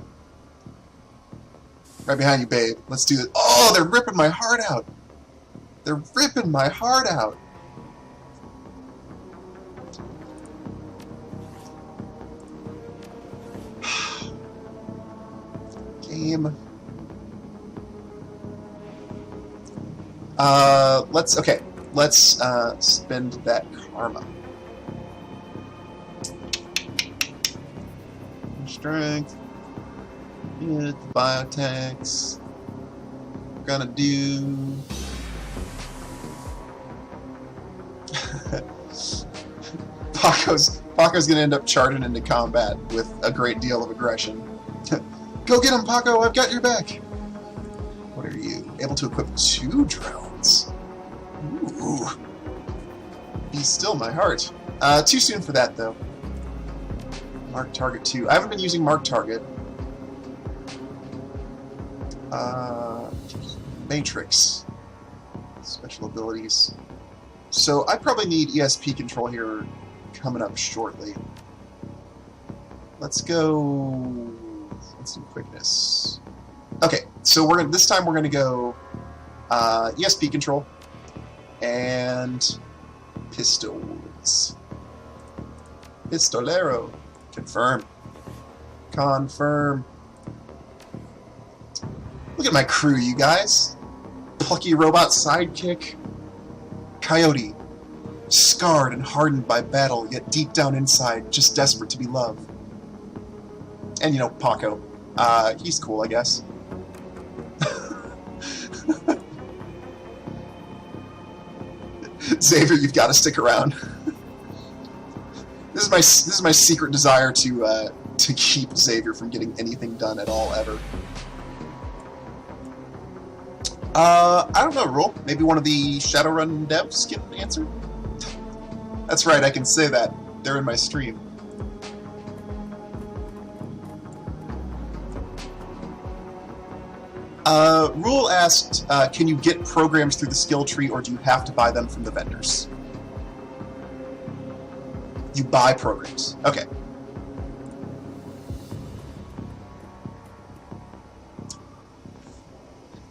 Right behind you, babe. Let's do this. Oh, they're ripping my heart out. They're ripping my heart out. Game. Let's spend that karma. Strength. Yeah, biotechs. We're gonna do Paco's gonna end up charging into combat with a great deal of aggression. Go get him, Paco! I've got your back! What are you? Able to equip 2 drones? Ooh. Be still my heart. Too soon for that, though. Mark Target 2. I haven't been using Mark Target. Matrix. Special abilities. So I probably need ESP control here coming up shortly. Let's go... Let's do quickness. Okay, so this time we're gonna go ESP control and pistols. Pistolero. Confirm. Confirm. Look at my crew, you guys. Plucky robot sidekick. Coyote. Scarred and hardened by battle, yet deep down inside, just desperate to be loved. And, you know, Paco. He's cool, I guess. Xavier, you've got to stick around. This is my secret desire to keep Xavier from getting anything done at all ever. I don't know, Roll. Maybe one of the Shadowrun devs can answer? That's right, I can say that. They're in my stream. Rule asked, can you get programs through the skill tree, or do you have to buy them from the vendors? You buy programs. Okay.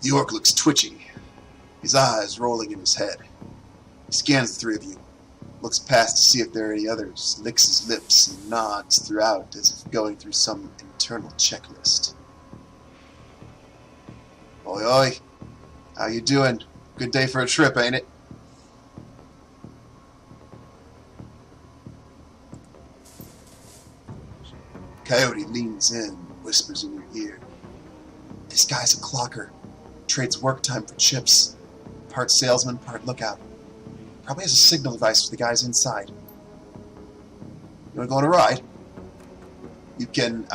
The orc looks twitchy, his eyes rolling in his head. He scans the 3 of you, looks past to see if there are any others, licks his lips and nods throughout as if going through some internal checklist. Oi, oi. How you doing? Good day for a trip, ain't it? Coyote leans in, whispers in your ear. This guy's a clocker. Trades work time for chips. Part salesman, part lookout. Probably has a signal device for the guys inside. You wanna go on a ride? You can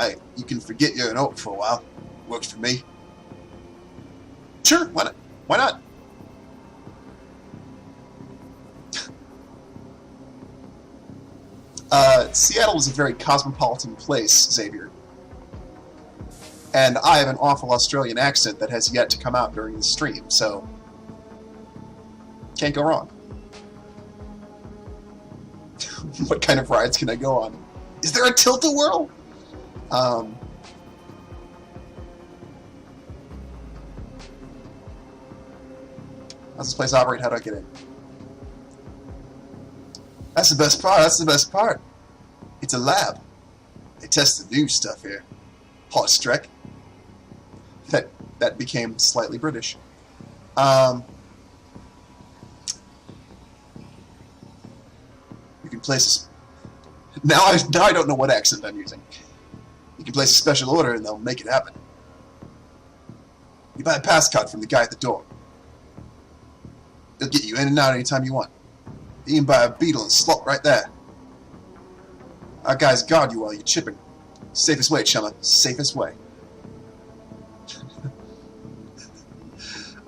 forget you're an orc for a while. Works for me. Sure, why not? Why not? Seattle is a very cosmopolitan place, Xavier. And I have an awful Australian accent that has yet to come out during the stream, so... Can't go wrong. What kind of rides can I go on? Is there a tilt-a-whirl? How's this place operate? How do I get in? That's the best part. That's the best part. It's a lab. They test the new stuff here. Hot Streck. That became slightly British. You can place a... Now I don't know what accent I'm using. You can place a special order and they'll make it happen. You buy a pass card from the guy at the door. They'll get you in and out anytime you want. You can buy a beetle and slot right there. Our guys guard you while you're chipping. Safest way, chumma. Safest way.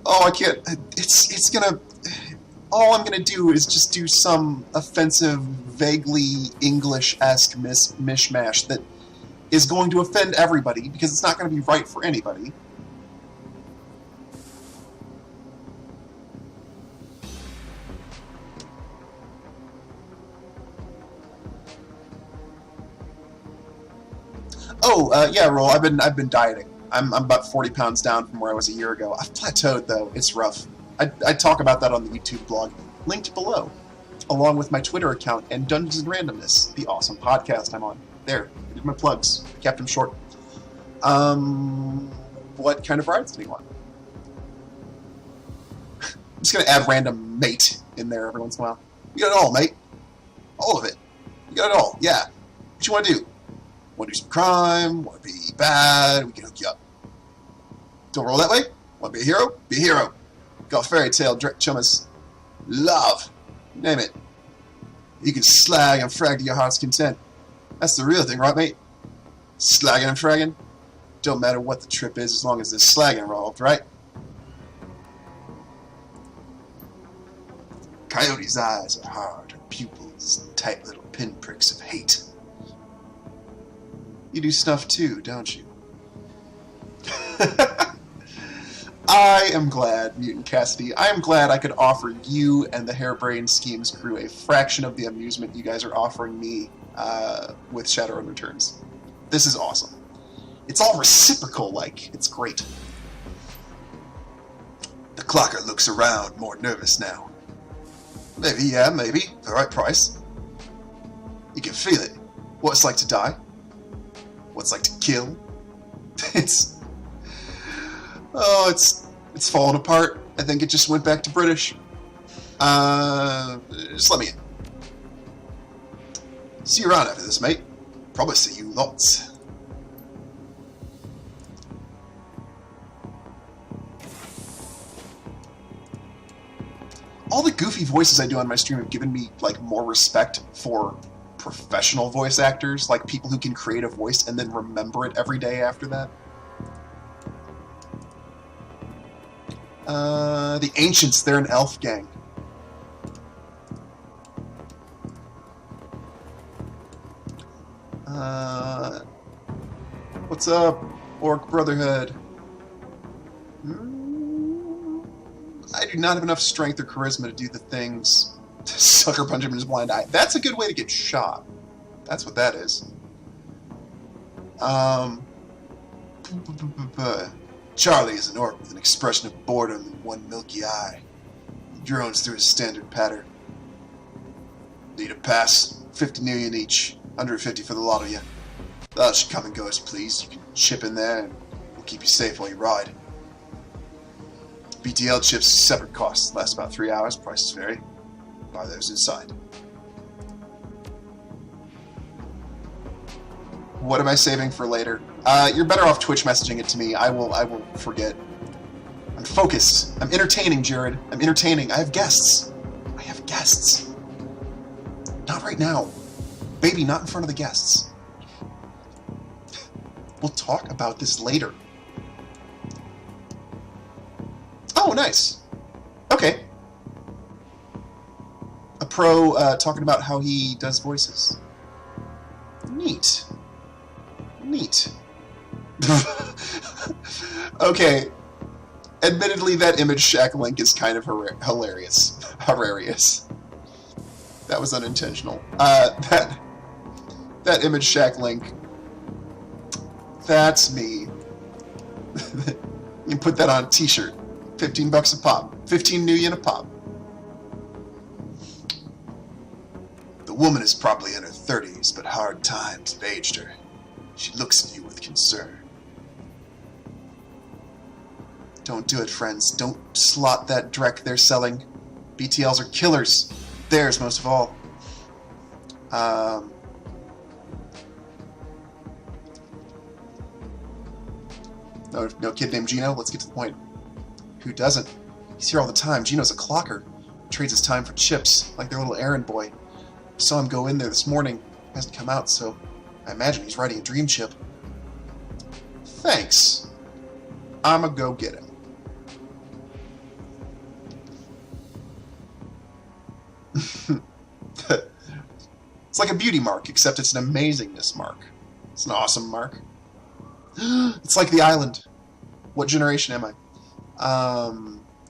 Oh, I can't... It's gonna... All I'm gonna do is just do some offensive, vaguely English-esque mishmash that is going to offend everybody, because it's not going to be right for anybody. Oh, yeah, Roll. I've been dieting. I'm about 40 pounds down from where I was a year ago. I've plateaued, though. It's rough. I talk about that on the YouTube blog, linked below, along with my Twitter account and Dungeons and Randomness, the awesome podcast I'm on. There, I did my plugs. I kept them short. What kind of rides do you want? I'm just gonna add random mate in there every once in a while. You got it all, mate. All of it. You got it all. Yeah. What you want to do? Want to do some crime? Want to be bad? We can hook you up. Don't roll that way? Want to be a hero? Be a hero. Got fairy tale chummas. Love. Name it. You can slag and frag to your heart's content. That's the real thing, right, mate? Slagging and fragging. don't matter what the trip is as long as there's slag involved, right? Coyote's eyes are hard, her pupils tight little pinpricks of hate. You do snuff too, don't you? I am glad, Mutant Cassidy, I am glad I could offer you and the Harebrained Schemes crew a fraction of the amusement you guys are offering me with Shadowrun Returns. This is awesome. It's all reciprocal, like. It's great. The clocker looks around, more nervous now. Maybe, yeah, maybe. The right price. You can feel it. What it's like to die. What it's like to kill. Oh, it's falling apart. I think it just went back to British. Just let me in. See you around after this, mate. Probably see you lots. All the goofy voices I do on my stream have given me, like, more respect for professional voice actors, like people who can create a voice and then remember it every day after that. The Ancients, they're an elf gang. What's up, Orc Brotherhood? I do not have enough strength or charisma to do the things. Sucker punch him in his blind eye. That's a good way to get shot. That's what that is. Charlie is an orc with an expression of boredom and one milky eye. He drones through his standard patter. Need a pass? 50 million each. 150 for the lot of you. That should come and go as you please. You can chip in there and we'll keep you safe while you ride. BTL chips, separate costs. Last about 3 hours. Prices vary. Buy those inside. What am I saving for later? You're better off Twitch messaging it to me. I will forget. I'm focused. I'm entertaining, Jared. I'm entertaining. I have guests. I have guests. Not right now. Baby, not in front of the guests. We'll talk about this later. Oh, nice. Okay. A pro talking about how he does voices. Neat. Neat. Okay. Admittedly, that image shack link is kind of hilarious. Hilarious. That was unintentional. That image shack link. That's me. You can put that on a t-shirt. 15 bucks a pop. 15 new yen a pop. The woman is probably in her 30s, but hard times have aged her. She looks at you with concern. Don't do it, friends. Don't slot that dreck they're selling. BTLs are killers. Theirs, most of all. No kid named Gino? Let's get to the point. Who doesn't? He's here all the time. Gino's a clocker. Trades his time for chips, like their little errand boy. Saw him go in there this morning. Hasn't come out, so I imagine he's riding a dream chip. Thanks. I'ma go get him. It's like a beauty mark, except it's an amazingness mark. It's an awesome mark. It's like the island. What generation am I?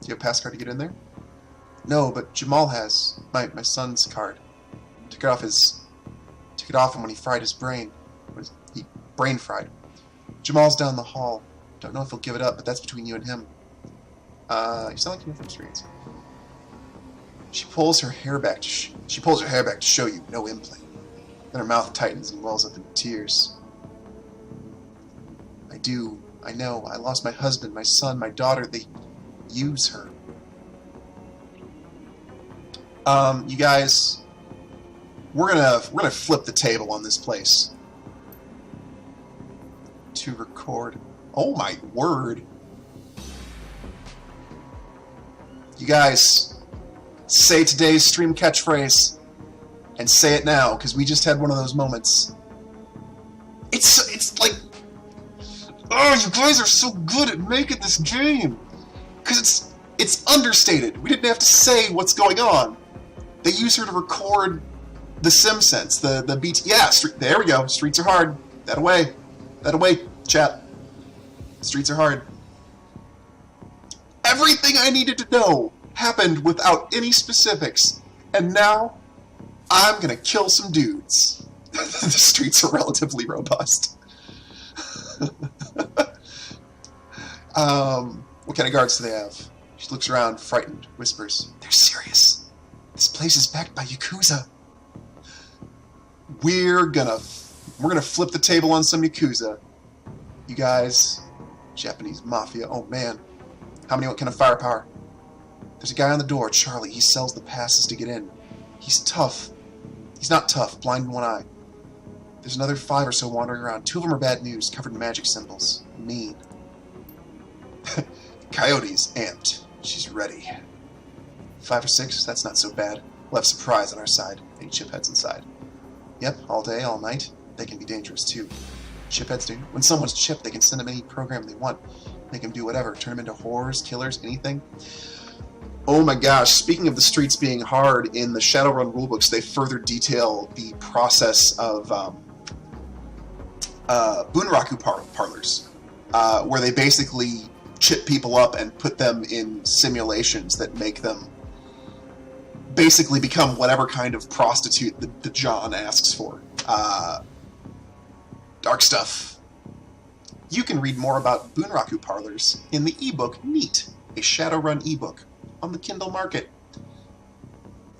Do you have a pass card to get in there? No, but Jamal has my son's card. Took it off him when he fried his brain. He brain fried. Jamal's down the hall. Don't know if he'll give it up, but that's between you and him. You sound like you're from experience. She pulls her hair back to show you, no implant. Then her mouth tightens and wells up in tears. I know. I lost my husband, my son, my daughter. They use her. You guys, we're gonna flip the table on this place. To record. Oh my word. You guys, say today's stream catchphrase. And say it now, because we just had one of those moments. It's like... oh, you guys are so good at making this game. Because it's understated. We didn't have to say what's going on. They use her to record the SimSense, the beat. Yeah, there we go. Streets are hard. That away, chat. Streets are hard. Everything I needed to know happened without any specifics, and now I'm gonna kill some dudes. The streets are relatively robust. What kind of guards do they have? She looks around, frightened, whispers, "They're serious. This place is backed by Yakuza. We're gonna flip the table on some Yakuza. You guys, Japanese mafia, oh man. What kind of firepower? There's a guy on the door, Charlie. He sells the passes to get in. He's tough. He's not tough, blind in one eye. There's another 5 or so wandering around. 2 of them are bad news, covered in magic symbols. Mean. Coyote's amped. She's ready. 5 or 6, that's not so bad. We'll have surprise on our side. Any chipheads inside. Yep, all day, all night. They can be dangerous too. Chipheads do. When someone's chipped, they can send them any program they want. Make them do whatever. Turn them into whores, killers, anything. Oh my gosh, speaking of the streets being hard, in the Shadowrun rulebooks, they further detail the process of Bunraku parlors, where they basically chip people up and put them in simulations that make them basically become whatever kind of prostitute the John asks for. Dark stuff. You can read more about Bunraku parlors in the ebook Neat, a Shadowrun ebook, on the Kindle market.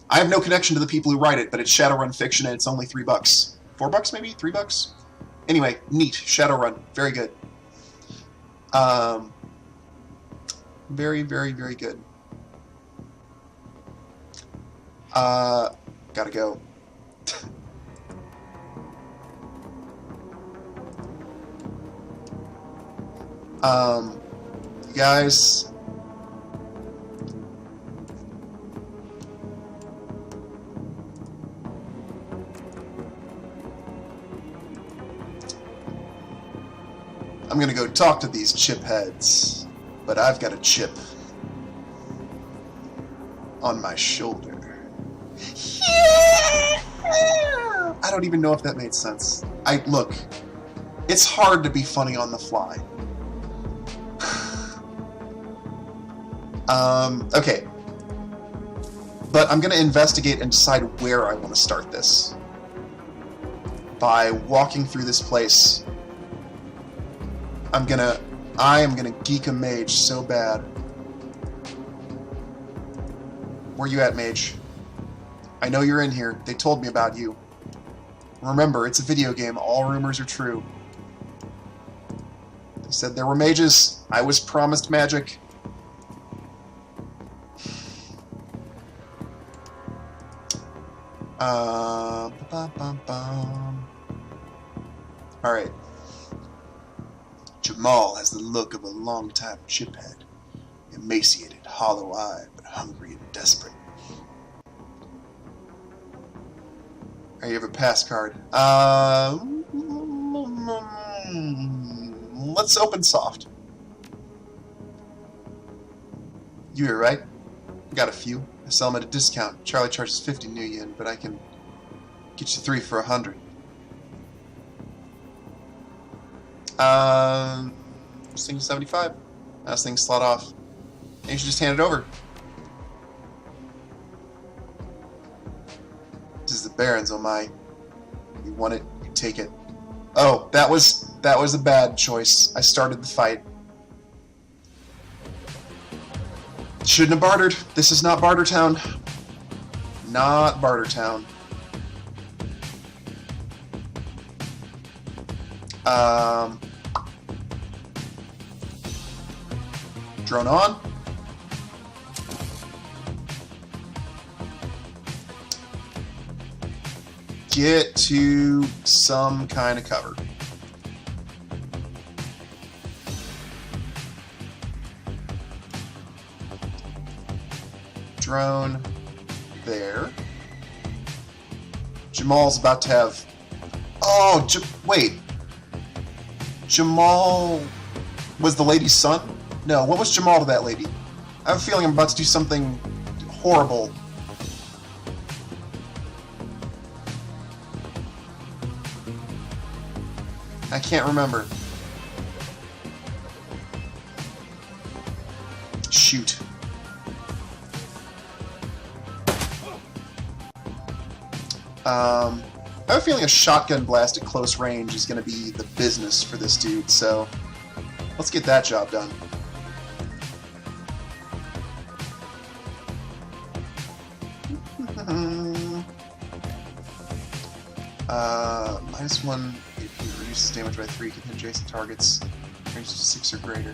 I have no connection to the people who write it, but it's Shadowrun fiction and it's only $3. $4 maybe? $3? Anyway, Neat, Shadowrun, very good. Very, very, very good. Gotta go. You guys, I'm gonna go talk to these chip heads, but I've got a chip on my shoulder. Yeah! I don't even know if that made sense. Look, it's hard to be funny on the fly. Okay. But I'm gonna investigate and decide where I want to start this. By walking through this place. I am gonna geek a mage so bad. Where you at, mage? I know you're in here. They told me about you. Remember, it's a video game. All rumors are true. They said there were mages. I was promised magic. Alright. Jamal has the look of a long-time chiphead. Emaciated, hollow-eyed, but hungry and desperate. You have a pass card. Let's open soft. You here, right? Got a few. I sell them at a discount. Charlie charges 50 new yen, but I can get you 3 for 100. This thing's 75. Now this thing's slot off. And you should just hand it over. This is the Baron's, oh my. You want it, you take it. Oh, that was a bad choice. I started the fight. Shouldn't have bartered. This is not Barter Town. Not Barter Town. Drone on. Get to some kind of cover. Drone there. Jamal's about to have... Oh, wait. Jamal Was the lady's son? No, what was Jamal to that lady? I have a feeling I'm about to do something horrible. I can't remember. Shoot. I have a feeling a shotgun blast at close range is going to be the business for this dude, so let's get that job done. -1 if you reduces damage by 3, can hit adjacent targets. Range 6 or greater.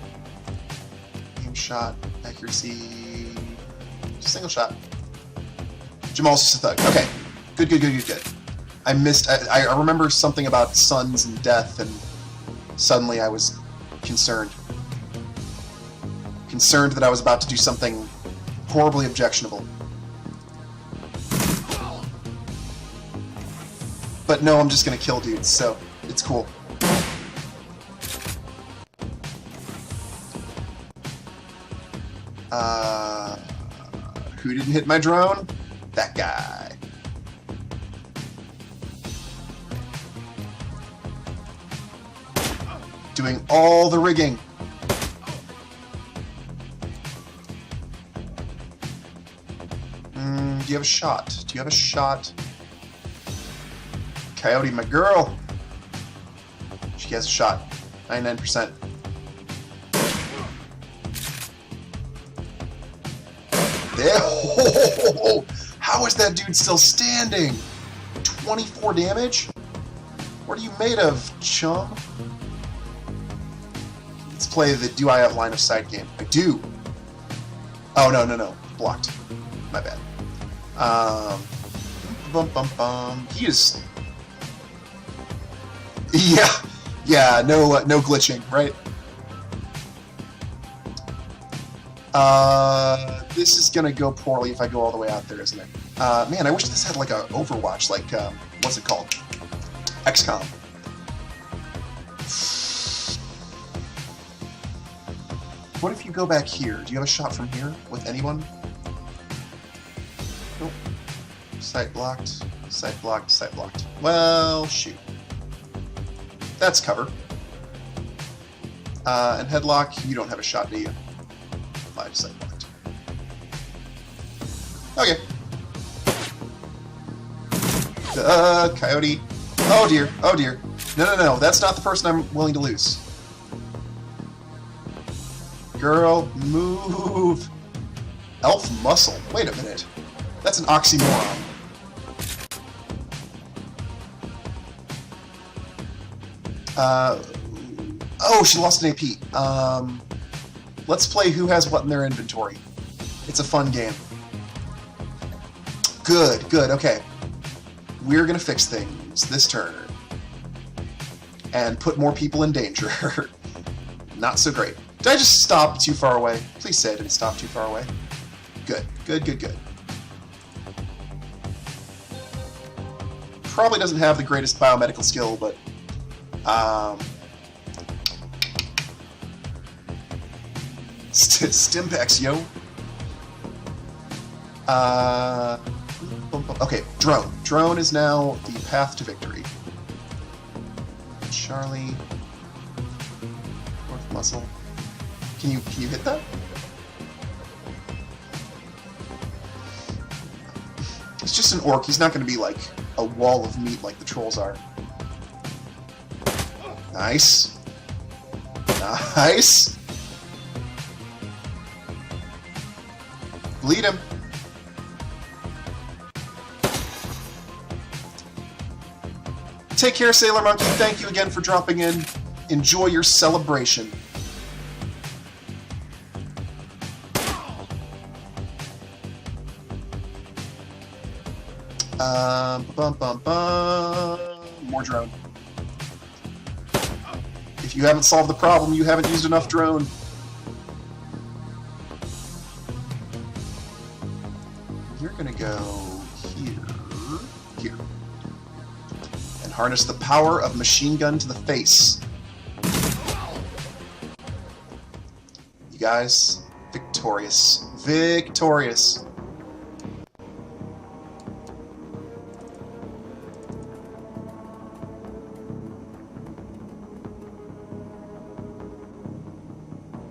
Aim shot, accuracy, single shot. Jamal's just a thug. Okay, good. I missed. I remember something about sons and death, and suddenly I was concerned. Concerned that I was about to do something horribly objectionable. But no, I'm just gonna kill dudes, so it's cool. Who didn't hit my drone? That guy. Doing all the rigging. Do you have a shot? Do you have a shot? Coyote, my girl. She has a shot. 99%. There. Oh, how is that dude still standing? 24 damage? What are you made of, chum? Let's play the do I have line of sight game. I do. Oh, no. Blocked. My bad. He is... Yeah, no glitching, right? This is gonna go poorly if I go all the way out there, isn't it? Man, I wish this had like a Overwatch, like, what's it called? XCOM. What if you go back here? Do you have a shot from here with anyone? Nope. Sight blocked, sight blocked, sight blocked. Well, shoot. That's cover. And headlock, you don't have a shot, do you? 5 sight blocked. Okay. Coyote. Oh dear, oh dear. No, that's not the person I'm willing to lose. Girl, move. Elf muscle. Wait a minute. That's an oxymoron. Oh, she lost an AP. Let's play who has what in their inventory. It's a fun game. Good, okay. We're gonna fix things this turn. And put more people in danger. Not so great. Did I just stop too far away? Please say I didn't stop too far away. Good. Probably doesn't have the greatest biomedical skill, but Stimpaks, yo. Okay, drone. Drone is now the path to victory. Charlie. North muscle. Can you hit that? It's just an orc. He's not going to be like a wall of meat like the trolls are. Nice. Nice. Bleed him. Take care, Sailor Monkey. Thank you again for dropping in. Enjoy your celebration. More drone. If you haven't solved the problem, you haven't used enough drone. You're gonna go here, and harness the power of machine gun to the face. guys. Victorious. Victorious.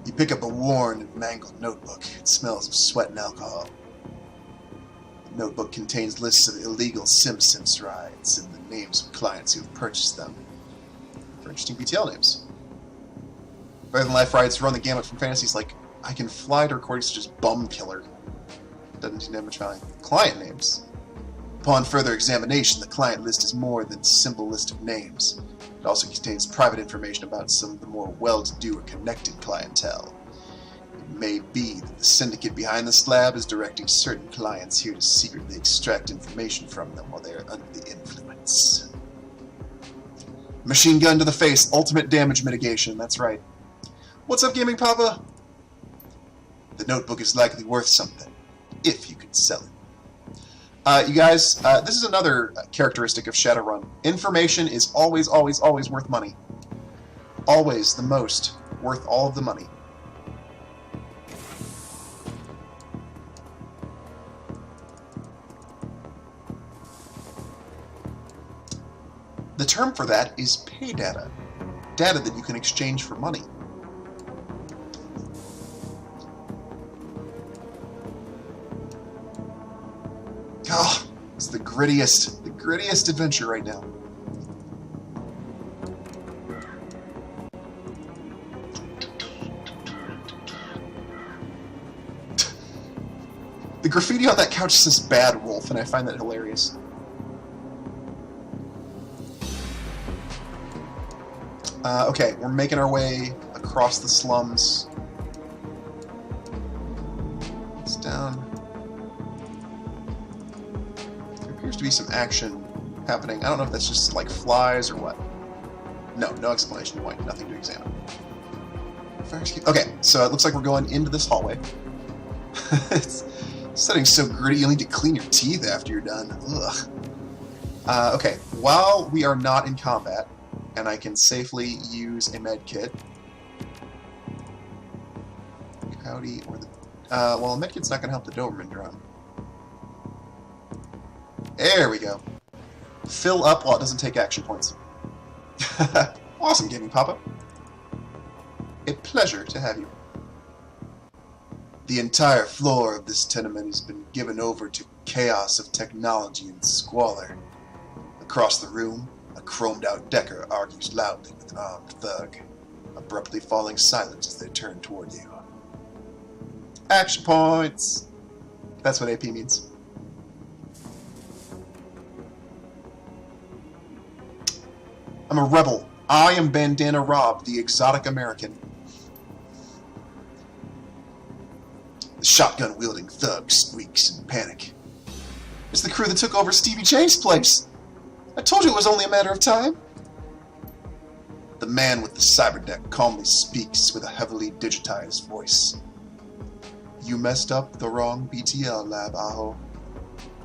You pick up a worn and mangled notebook. It smells of sweat and alcohol. The notebook contains lists of illegal Simpsons rides and the names of clients who have purchased them. For interesting BTL names. Better than life rides run the gamut from fantasies like I Can Fly to recordings such as Bum Killer. Doesn't seem to have much value. Client names. Upon further examination, the client list is more than a simple list of names. It also contains private information about some of the more well-to-do or connected clientele. It may be that the syndicate behind the slab is directing certain clients here to secretly extract information from them while they are under the influence. Machine gun to the face, ultimate damage mitigation, that's right. What's up, Gaming Papa? The notebook is likely worth something, if you can sell it. You guys, this is another characteristic of Shadowrun. Information is always, always, always worth money. Always the most worth all of the money. The term for that is pay data. Data that you can exchange for money. Oh, it's the grittiest adventure right now. The graffiti on that couch says Bad Wolf, and I find that hilarious. Okay, we're making our way across the slums. It's down. There appears to be some action happening. I don't know if that's just like flies or what. No explanation point. Nothing to examine. Okay, so it looks like we're going into this hallway. It's setting so gritty you'll need to clean your teeth after you're done. Ugh. Okay, while we are not in combat, and I can safely use a med kit. Howdy, or the... well, a med kit's not going to help the Doberman drum. There we go. Fill up while it doesn't take action points. Awesome, Gaming Papa. A pleasure to have you. The entire floor of this tenement has been given over to chaos of technology and squalor. Across the room, a chromed-out Decker argues loudly with an armed thug, abruptly falling silent as they turn toward you. Action points! That's what AP means. I'm a rebel. I am Bandana Rob, the exotic American. The shotgun-wielding thug squeaks in panic. It's the crew that took over Stevie J's place! I told you it was only a matter of time. The man with the cyberdeck calmly speaks with a heavily digitized voice. You messed up the wrong BTL lab, Aho.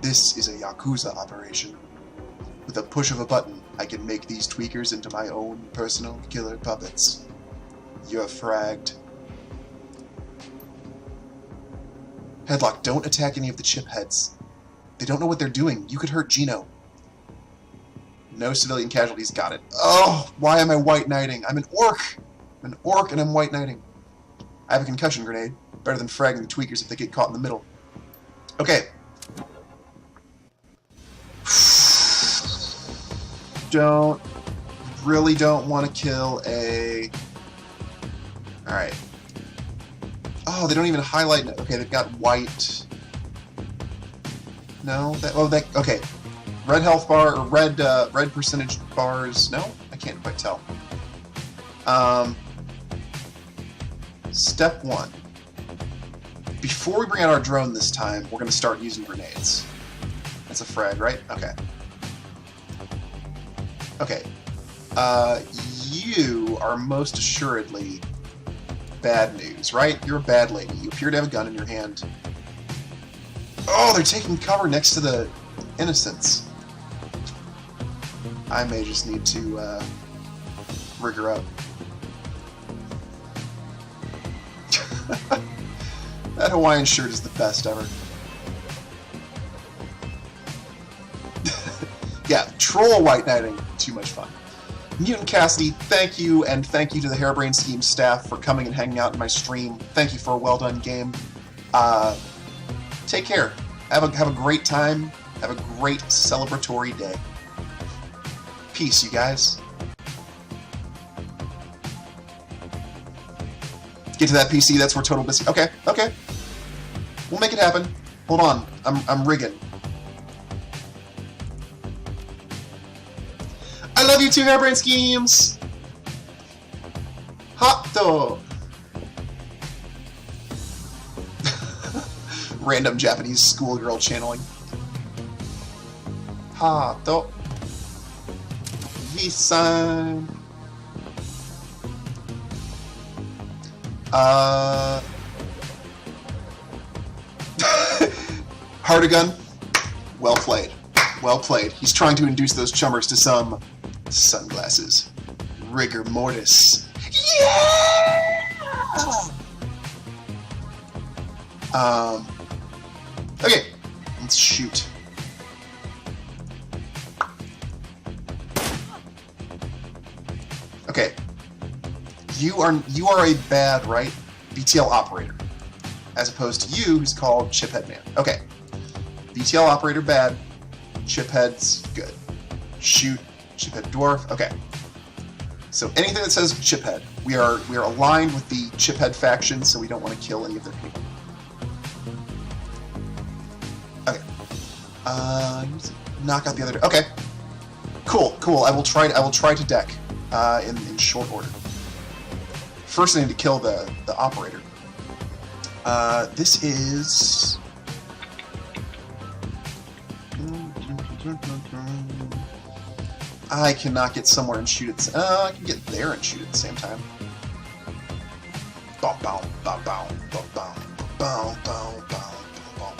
This is a Yakuza operation. With a push of a button, I can make these tweakers into my own personal killer puppets. You're fragged. Headlock, don't attack any of the chip heads. They don't know what they're doing. You could hurt Gino. No civilian casualties, got it. Oh, why am I white knighting? I'm an orc! I'm an orc and I'm white knighting. I have a concussion grenade. Better than fragging the tweakers if they get caught in the middle. Okay. Really don't want to kill a... Alright. Oh, they don't even highlight... Okay, they've got white... No? Okay. Red health bar, or red percentage bars. No? I can't quite tell. Step 1. Before we bring out our drone this time, we're going to start using grenades. That's a frag, right? Okay. Okay. You are most assuredly bad news, right? You're a bad lady. You appear to have a gun in your hand. Oh, they're taking cover next to the innocents. I may just need to rig her up. That Hawaiian shirt is the best ever. Yeah, troll white knighting. Too much fun. Mutant Cassidy, thank you, and thank you to the Harebrained Scheme staff for coming and hanging out in my stream. Thank you for a well-done game. Take care. Have a great time. Have a great celebratory day. Peace, you guys. Get to that PC, that's where Total Biscuit... Okay, okay. We'll make it happen. Hold on, I'm rigging. I love you too, Harebrained Schemes! Hot dog! Random Japanese schoolgirl channeling. Hot dog. He-san. Hardigun, well played. Well played. He's trying to induce those chummers to some sunglasses. Rigor mortis. Yeah! Okay, let's shoot. Okay. You are a bad, right? BTL operator. As opposed to you, who's called Chiphead Man. Okay. BTL operator bad. Chiphead's good. Shoot. Chiphead dwarf. Okay. So anything that says Chiphead, we are aligned with the Chiphead faction, so we don't want to kill any of their people. Okay. Knock out the other. Okay. Cool. Cool. I will try to deck in short order. First, I need to kill the operator. This is. I cannot get somewhere and shoot it. I can get there and shoot at the same time. Bow, bow, bow, bow, bow, bow, bow, bow, bow, bow.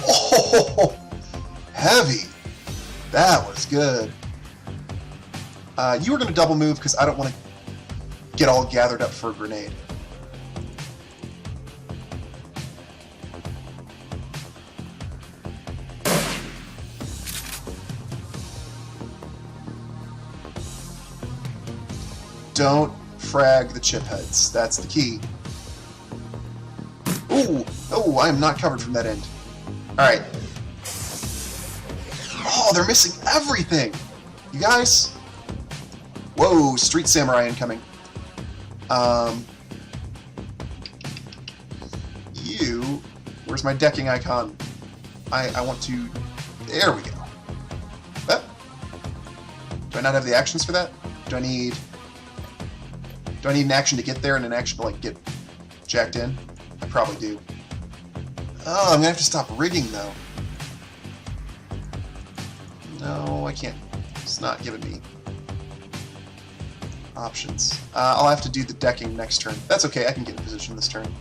Oh, heavy. That was good. You were going to double move because I don't want to get all gathered up for a grenade. Don't frag the Chipheads. That's the key. Ooh! Oh, I am not covered from that end. Alright. Oh, they're missing everything! You guys? Whoa, Street Samurai incoming. You... Where's my decking icon? I want to... There we go. Do I not have the actions for that? Do I need an action to get there and an action to, like, get jacked in? I probably do. Oh, I'm gonna have to stop rigging, though. No, I can't. It's not giving me options. I'll have to do the decking next turn. That's okay, I can get in position this turn.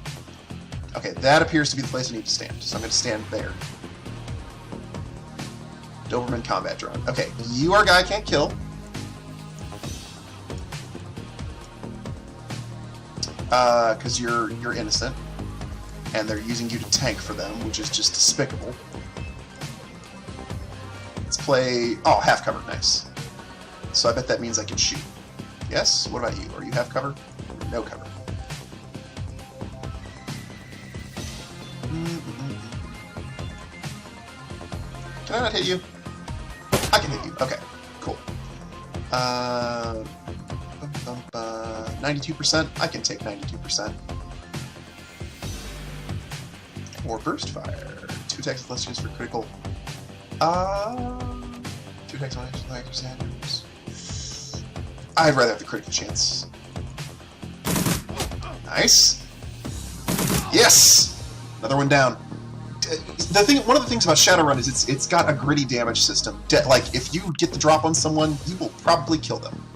Okay, that appears to be the place I need to stand, so I'm gonna stand there. Doberman combat drone. Okay, you are a guy I can't kill. Because you're innocent, and they're using you to tank for them, which is just despicable. Let's play... Oh, half cover, nice. So I bet that means I can shoot. Yes? What about you? Are you half cover? No cover. Can I not hit you? I can hit you. Okay, cool. 92%? I can take 92%. Or burst fire. 2 attacks less chance for critical. 2 attacks on actors. I'd rather have the critical chance. Nice. Yes! Another one down. One of the things about Shadowrun is it's got a gritty damage system. Like, if you get the drop on someone, you will probably kill them.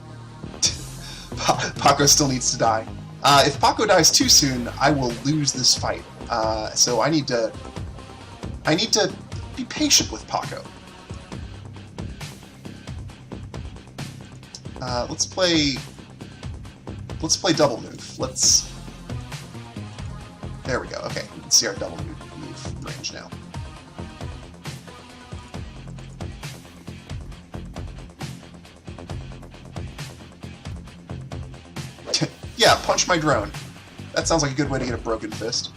Paco still needs to die. If Paco dies too soon, I will lose this fight. So I need to be patient with Paco. Let's play Let's play double move. Let's... There we go. Okay, we can see our double move range now. Yeah, punch my drone. That sounds like a good way to get a broken fist.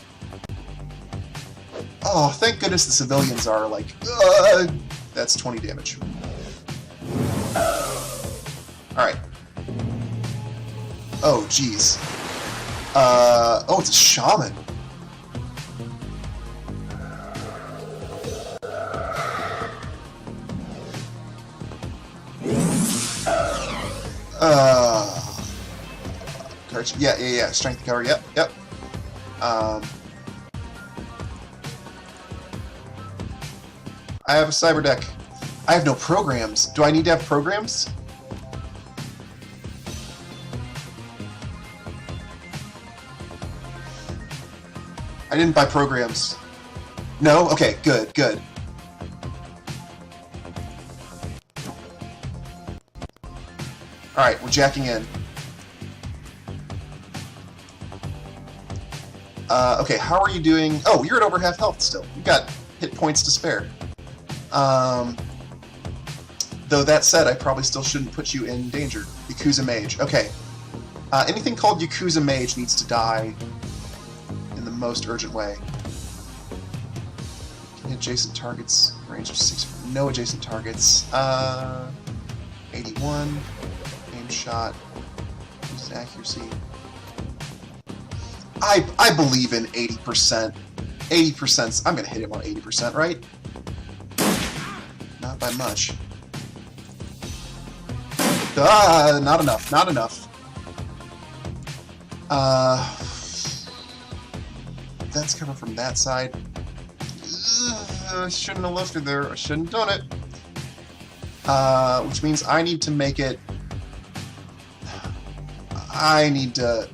Oh, thank goodness the civilians are like, that's 20 damage. Alright. Oh, jeez. Oh, it's a shaman. Courage. Yeah. Strength cover. Yep. I have a cyber deck. I have no programs. Do I need to have programs? I didn't buy programs. No? Okay, good. Alright, we're jacking in. Okay, how are you doing? Oh, you're at over half health still. You've got hit points to spare. Though that said, I probably still shouldn't put you in danger. Yakuza Mage. Okay. Anything called Yakuza Mage needs to die in the most urgent way. Adjacent targets, range of 6. No adjacent targets. 81. Aim shot. Use accuracy. I believe in 80%. 80%. I'm gonna hit him on 80%, right? Not by much. Not enough. Not enough. That's coming from that side. I shouldn't have left it there. I shouldn't have done it. Which means I need to make it... I need to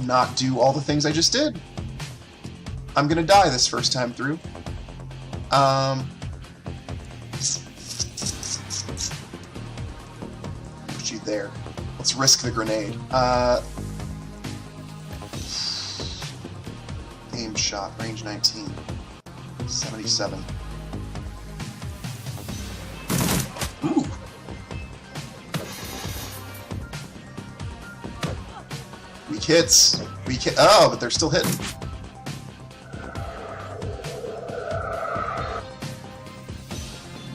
not do all the things I just did. I'm gonna die this first time through. Put you there. Let's risk the grenade. Aim shot, range 19. 77. Ooh. Weak hits. Weak hit. Oh, but they're still hitting.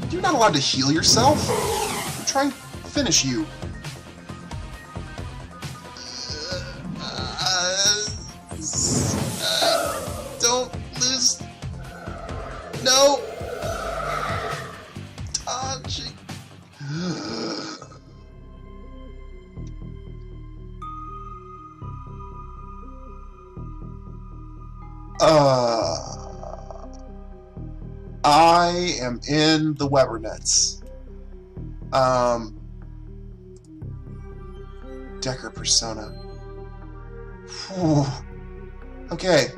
You're not allowed to heal yourself. I'm trying to finish you. Don't lose. No. Dodging. I am in the Weber nets. Decker persona. Whew. Okay.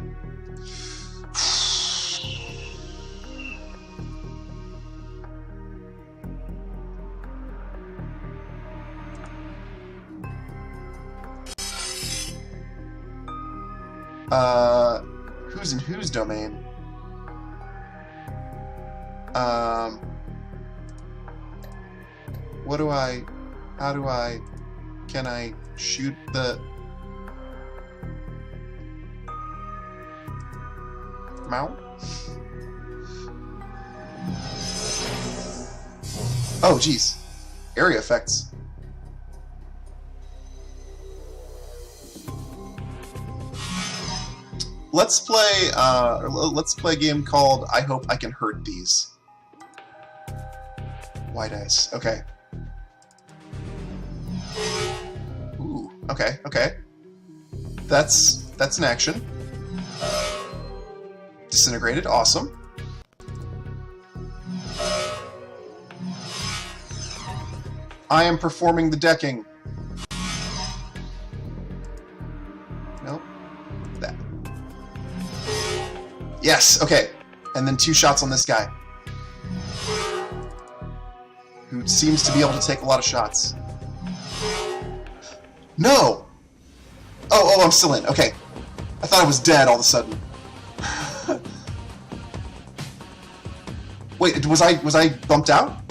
Who's in whose domain? What do I... How do I... Can I shoot the... Mount? Oh, jeez. Area effects. Let's play a game called I Hope I Can Hurt These. White ice. Okay. Ooh. Okay. That's an action. Disintegrated. Awesome. I am performing the decking. Nope. That. Yes, okay. And then 2 shots on this guy. Who seems to be able to take a lot of shots. No! Oh, I'm still in. Okay. I thought I was dead all of a sudden. Wait, was I bumped out?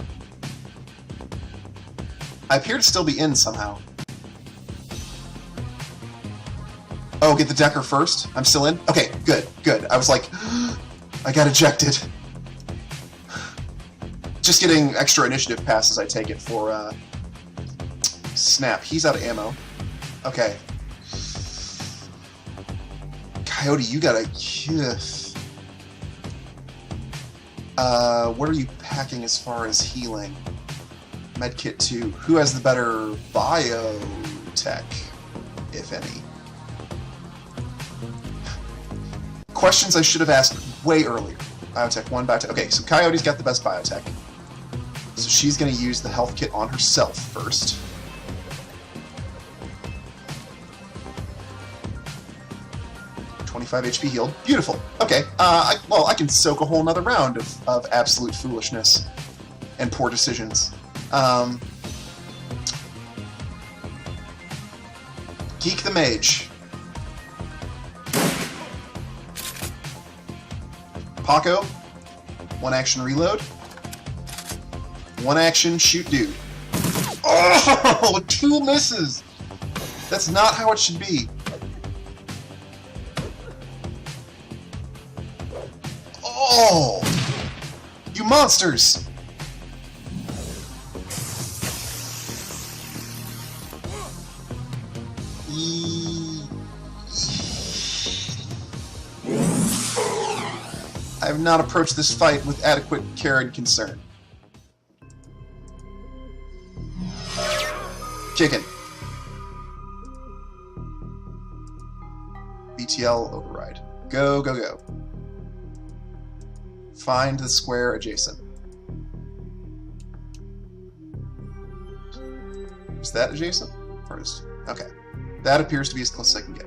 I appear to still be in somehow. Oh, get the Decker first? I'm still in? Okay, good, good. I was like, I got ejected. Just getting extra initiative passes, I take it, for, Snap. He's out of ammo. Okay. Coyote, you gotta... what are you packing as far as healing? Medkit 2. Who has the better biotech, if any? Questions I should have asked way earlier. Biotech 1, biotech... Okay, so Coyote's got the best biotech. So she's going to use the health kit on herself first. HP healed. Beautiful. Okay. Well, I can soak a whole nother round of absolute foolishness and poor decisions. Geek the Mage. Paco. 1 action reload. 1 action shoot dude. Oh! 2 misses! That's not how it should be. Oh! You monsters! I have not approached this fight with adequate care and concern. Chicken. BTL override. Go, go, go. Find the square adjacent. Is that adjacent? Or is... Okay. That appears to be as close as I can get.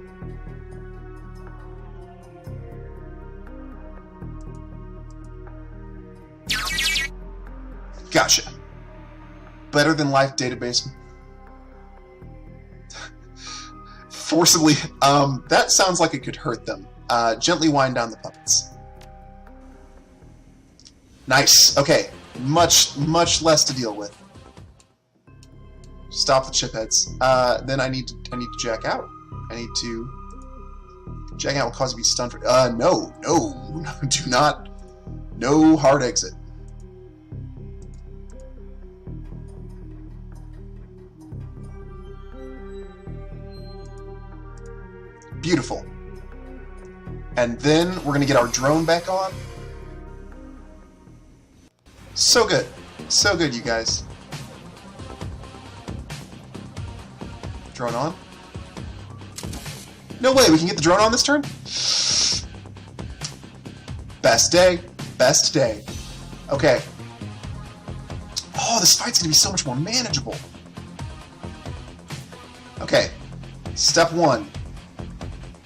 Gotcha. Better than life database. Forcibly. That sounds like it could hurt them. Gently wind down the puppets. Nice. Okay. Much less to deal with. Stop the chip heads. Then I need to jack out. I need to... Jacking out will cause you to be stunned for... No. Do not. No hard exit. Beautiful. And then we're going to get our drone back on. So good. So good, you guys. Drone on? No way, we can get the drone on this turn? Best day. Best day. Okay. Oh, this fight's going to be so much more manageable. Okay. Step 1.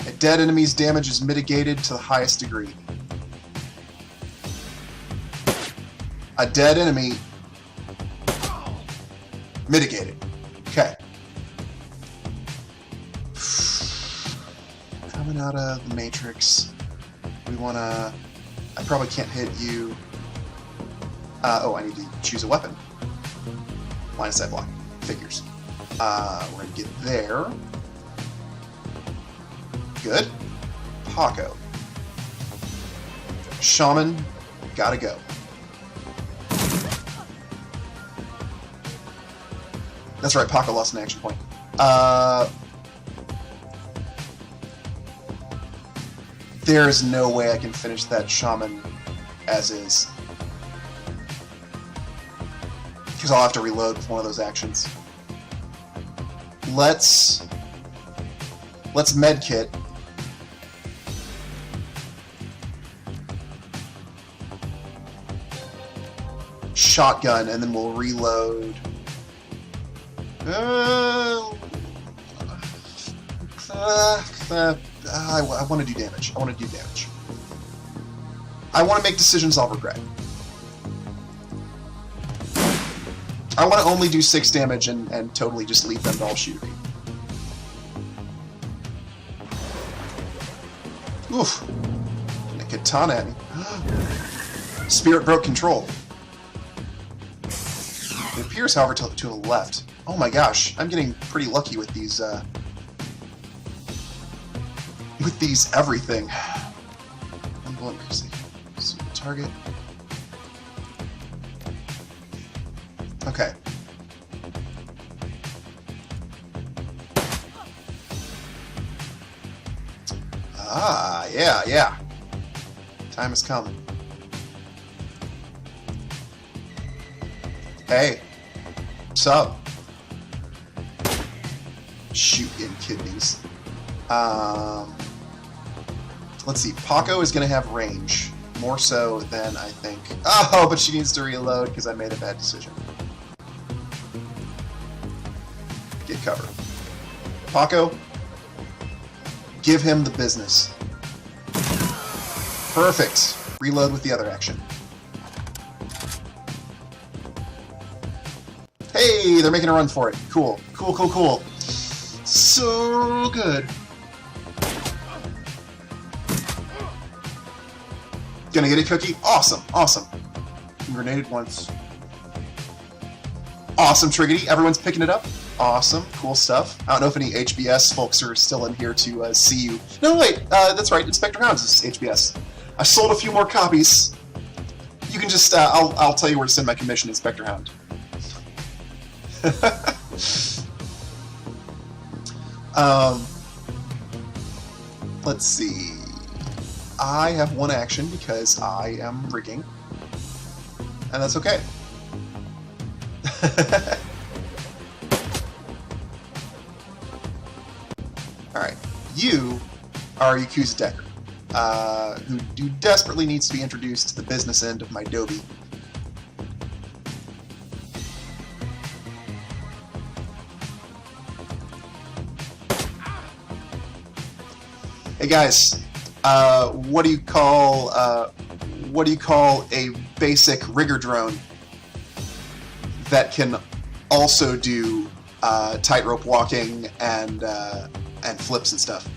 A dead enemy's damage is mitigated to the highest degree. A dead enemy mitigated. Okay. Coming out of the Matrix. We wanna... I probably can't hit you. Oh, I need to choose a weapon. Line of sight block. Figures. We're gonna get there. Good. Paco. Shaman. Gotta go. That's right, Paco lost an action point. There's no way I can finish that Shaman as is. Because I'll have to reload with one of those actions. Let's medkit. Shotgun, and then we'll reload. I want to do damage. I want to do damage. I want to make decisions I'll regret. I want to only do 6 damage and totally just leave them to all shoot me. Oof. And a katana at me. Spirit broke control. It appears, however, to the left. Oh my gosh, I'm getting pretty lucky with these everything. I'm going crazy. So target. Okay. Ah, yeah. Time has come. Hey. What's up? Shoot in kidneys. Let's see. Paco is going to have range. More so than I think. Oh, but she needs to reload because I made a bad decision. Get cover. Paco, give him the business. Perfect. Reload with the other action. Hey, they're making a run for it. Cool. So good. Gonna get a cookie? Awesome. Grenaded once. Awesome, Triggity. Everyone's picking it up. Awesome. Cool stuff. I don't know if any HBS folks are still in here to see you. No, wait. That's right. Inspector Hounds is HBS. I sold a few more copies. You can just, I'll tell you where to send my commission, Inspector Hound. Let's see. I have one action because I am rigging. And that's okay. Alright. You are Yakuza Decker, who desperately needs to be introduced to the business end of my Dobie. Hey guys, what do you call a basic rigger drone that can also do tightrope walking and flips and stuff?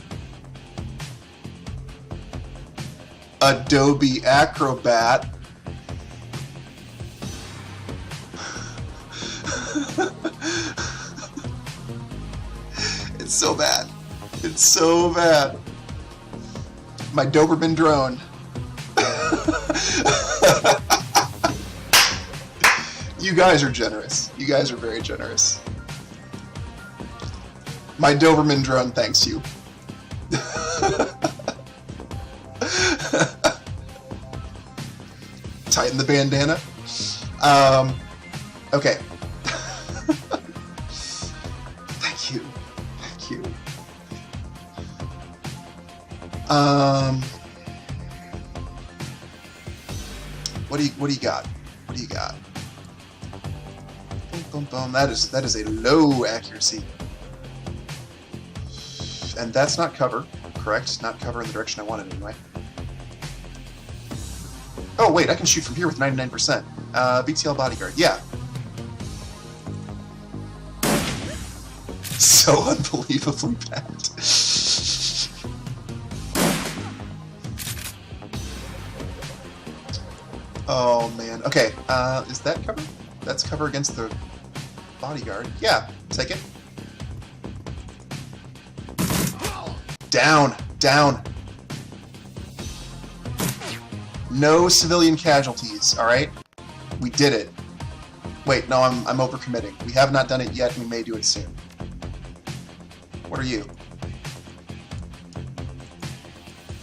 Adobe Acrobat. It's so bad. It's so bad. My Doberman drone. You guys are generous. You guys are very generous. My Doberman drone thanks you. Tighten the bandana. Okay. Thank you. What do you got? Boom, boom. That is a low accuracy. And that's not cover, correct? Not cover in the direction I wanted anyway. Oh wait, I can shoot from here with 99%. BTL bodyguard, yeah. So unbelievably bad. Oh man. Okay. Is that cover? That's cover against the bodyguard. Yeah. Take it. Down. No civilian casualties. All right. We did it. Wait. No, I'm overcommitting. We have not done it yet. We may do it soon. What are you?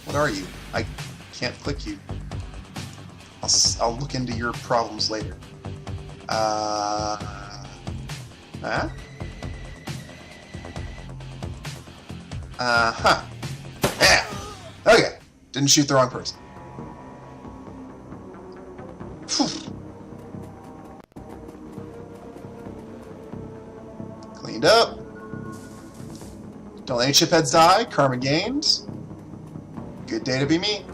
What are you? I can't click you. I'll look into your problems later. Huh? Uh-huh. Yeah. Okay. Didn't shoot the wrong person. Whew. Cleaned up. Don't let any chipheads die. Karma gained. Good day to be me.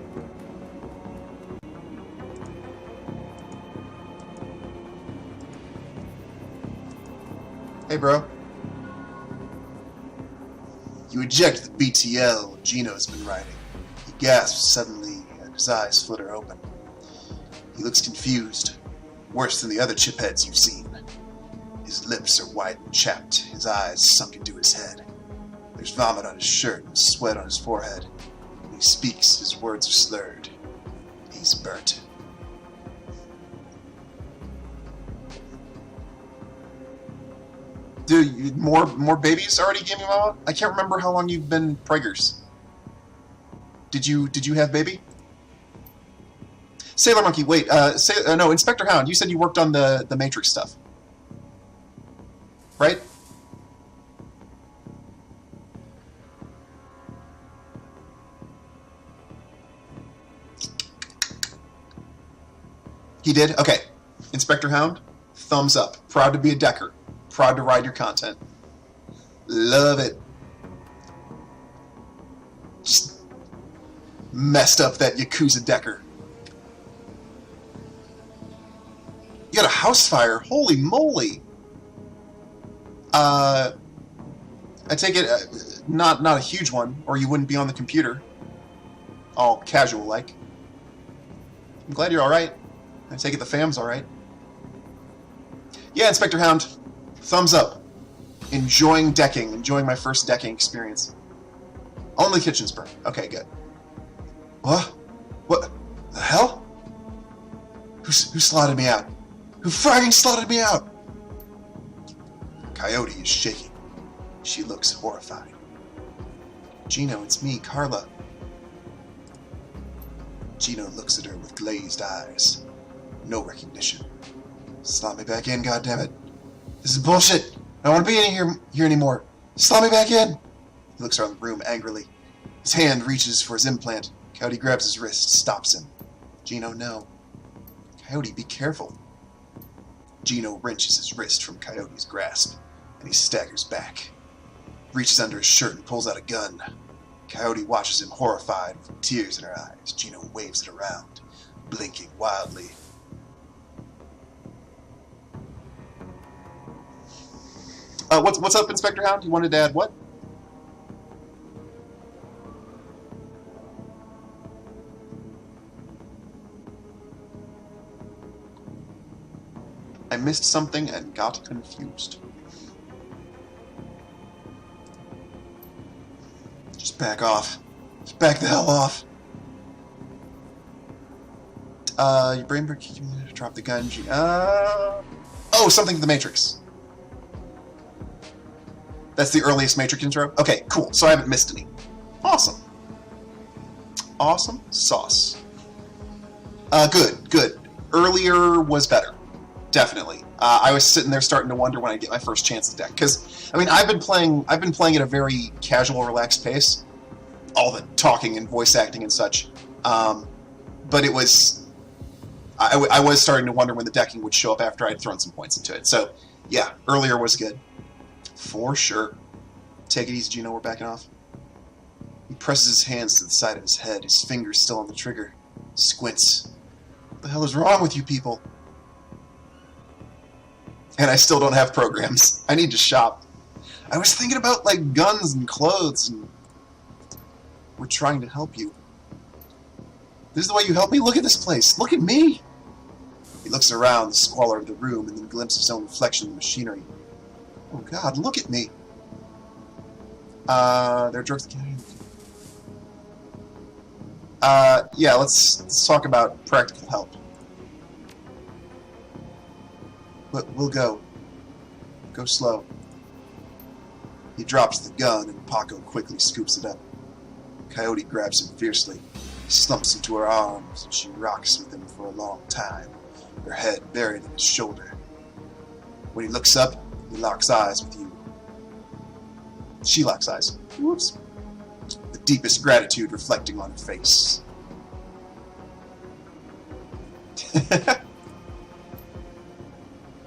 Hey, bro. You eject the BTL Gino's been riding. gasps suddenly, and his eyes flutter open. He looks confused, worse than the other chipheads you've seen. His lips are wide and chapped, his eyes sunk into his head. There's vomit on his shirt and sweat on his forehead. When he speaks, his words are slurred. He's burnt. Dude, more babies already gave me mama? I can't remember how long you've been preggers. Did you have baby? Sailor Monkey, wait, no, Inspector Hound, you said you worked on the Matrix stuff. Right? He did? Okay. Inspector Hound, thumbs up. Proud to be a Decker. Proud to ride your content. Love it. Just messed up that Yakuza Decker. You got a house fire? Holy moly! I take it not a huge one, or you wouldn't be on the computer. All casual like. I'm glad you're all right. I take it the fam's all right. Yeah, Inspector Hound. Thumbs up. Enjoying decking. Enjoying my first decking experience. Only kitchen's burnt. Okay, good. What? What the hell? Who slotted me out? Who fragging slotted me out? Coyote is shaking. She looks horrified. Gino, it's me, Carla. Gino looks at her with glazed eyes. No recognition. Slot me back in, goddammit. This is bullshit. I don't want to be in here anymore. Slot me back in. He looks around the room angrily. His hand reaches for his implant. Coyote grabs his wrist, stops him. Gino, no. Coyote, be careful. Gino wrenches his wrist from Coyote's grasp, and he staggers back. Reaches under his shirt and pulls out a gun. Coyote watches him horrified with tears in her eyes. Gino waves it around, blinking wildly. What's up, Inspector Hound? You wanted to add what? I missed something and got confused. Just back off. Just back the hell off. Your brain break. Drop the gun. Oh, something to the Matrix. That's the earliest Matrix intro? Okay, cool. So I haven't missed any. Awesome. Awesome sauce. Good. Earlier was better. Definitely. I was sitting there starting to wonder when I get my first chance to deck. Because, I mean, I've been playing at a very casual, relaxed pace. All the talking and voice acting and such. But it was... I was starting to wonder when the decking would show up after I'd thrown some points into it. So, yeah, earlier was good. For sure. Take it easy, Gino. We're backing off. He presses his hands to the side of his head, his fingers still on the trigger. Squints. What the hell is wrong with you people? And I still don't have programs. I need to shop. I was thinking about, like, guns and clothes, and we're trying to help you. This is the way you help me? Look at this place. Look at me. He looks around the squalor of the room and then glimpses his own reflection in the machinery. Oh God, look at me. There are drugs. Yeah, let's talk about practical help. We'll go. Go slow. He drops the gun and Paco quickly scoops it up. Coyote grabs him fiercely. He slumps into her arms and she rocks with him for a long time, her head buried in his shoulder. When he looks up, he locks eyes with you. She locks eyes. Whoops. The deepest gratitude reflecting on her face.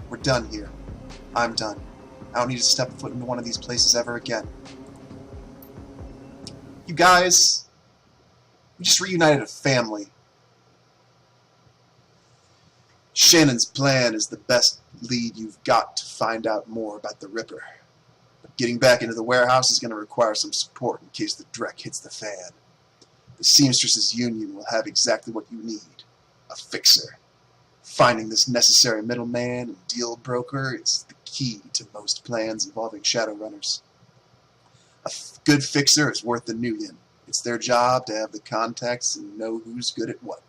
We're done here. I'm done. I don't need to step foot into one of these places ever again. You guys, we just reunited a family. Shannon's plan is the best lead you've got to find out more about the Ripper. But getting back into the warehouse is going to require some support in case the dreck hits the fan. The Seamstresses Union will have exactly what you need. A fixer. Finding this necessary middleman and deal broker is the key to most plans involving Shadowrunners. A good fixer is worth the million. It's their job to have the contacts and know who's good at what.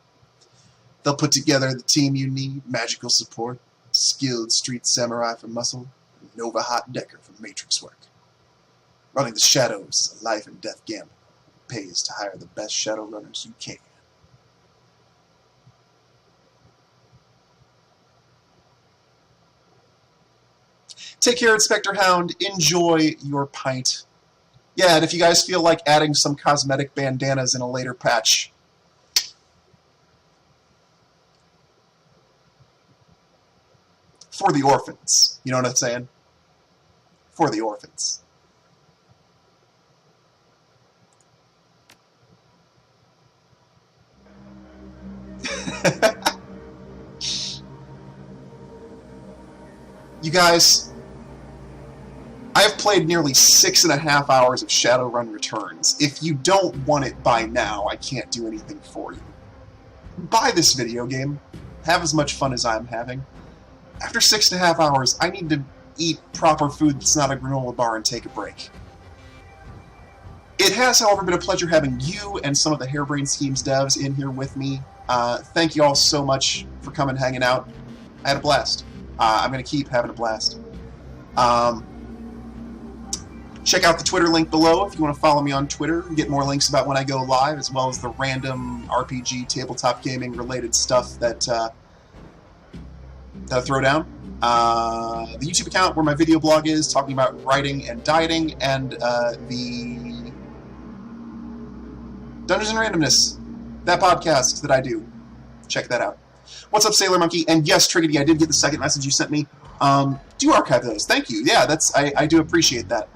They'll put together the team you need, magical support, skilled street samurai for muscle, and Nova Hot Decker for matrix work. Running the Shadows is a life and death gamble. It pays to hire the best Shadowrunners you can. Take care, Inspector Hound. Enjoy your pint. Yeah, and if you guys feel like adding some cosmetic bandanas in a later patch, for the orphans. You know what I'm saying? For the orphans. You guys, I have played nearly 6.5 hours of Shadowrun Returns. If you don't want it by now, I can't do anything for you. Buy this video game. Have as much fun as I'm having. After 6.5 hours, I need to eat proper food that's not a granola bar and take a break. It has, however, been a pleasure having you and some of the Harebrained Schemes devs in here with me. Thank you all so much for coming and hanging out. I had a blast. I'm going to keep having a blast. Check out the Twitter link below if you want to follow me on Twitter and get more links about when I go live, as well as the random RPG, tabletop gaming related stuff that I throw down. The YouTube account where my video blog is, talking about writing and dieting, and the Dungeons and Randomness, that podcast that I do. Check that out. What's up, Sailor Monkey? And yes, Triggity, I did get the second message you sent me. Do archive those. Thank you. Yeah, I do appreciate that.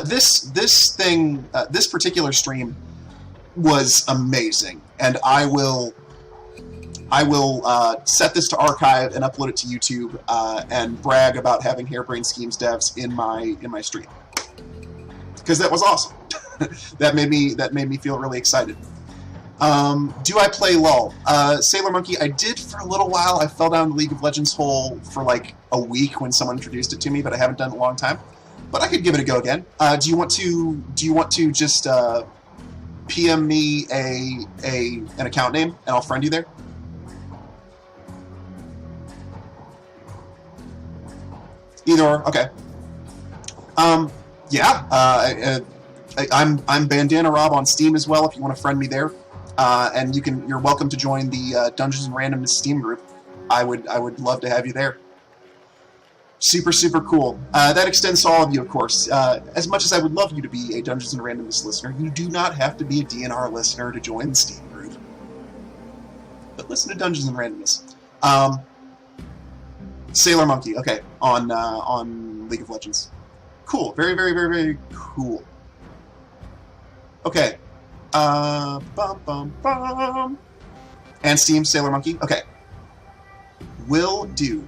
This particular stream was amazing, and I will set this to archive and upload it to YouTube and brag about having Harebrained Schemes devs in my stream, because that was awesome. that made me feel really excited. Do I play LOL? Sailor Monkey, I did for a little while. I fell down the League of Legends hole for like a week when someone introduced it to me, but I haven't done it in a long time. But I could give it a go again. Do you want to just PM me an account name and I'll friend you there? Either or, okay. Yeah. I'm Bandana Rob on Steam as well if you want to friend me there. And you're welcome to join the Dungeons and Randomness Steam group. I would love to have you there. Super, super cool. That extends to all of you, of course. As much as I would love you to be a Dungeons and Randomness listener, you do not have to be a DNR listener to join the Steam group. But listen to Dungeons and Randomness. Sailor Monkey, okay, on League of Legends. Cool. Very, very, very, very cool. Okay. Bum, bum, bum. And Steam, Sailor Monkey. Okay. Will do.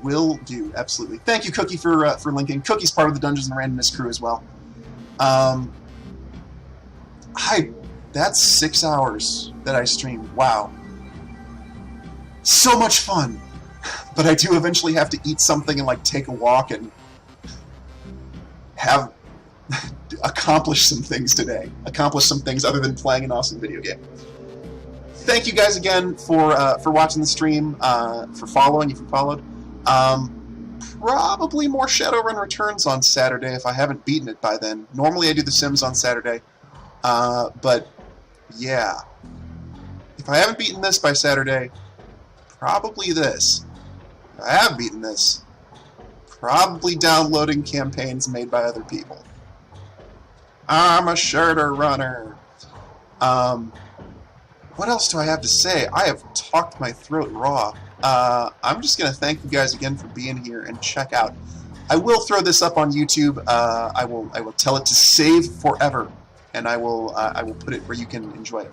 Will do. Absolutely. Thank you, Cookie, for linking. Cookie's part of the Dungeons and Randomness crew as well. That's 6 hours that I streamed. Wow. So much fun. But I do eventually have to eat something and like take a walk and have accomplish some things today. Accomplish some things other than playing an awesome video game. Thank you guys again for watching the stream, for following if you followed. Probably more Shadowrun Returns on Saturday if I haven't beaten it by then. Normally I do The Sims on Saturday, but yeah. If I haven't beaten this by Saturday, probably this. If I have beaten this, probably downloading campaigns made by other people. I'm a Shadowrunner. What else do I have to say? I have talked my throat raw. I'm just going to thank you guys again for being here and check out. I will throw this up on YouTube. I will tell it to save forever, and I will put it where you can enjoy it.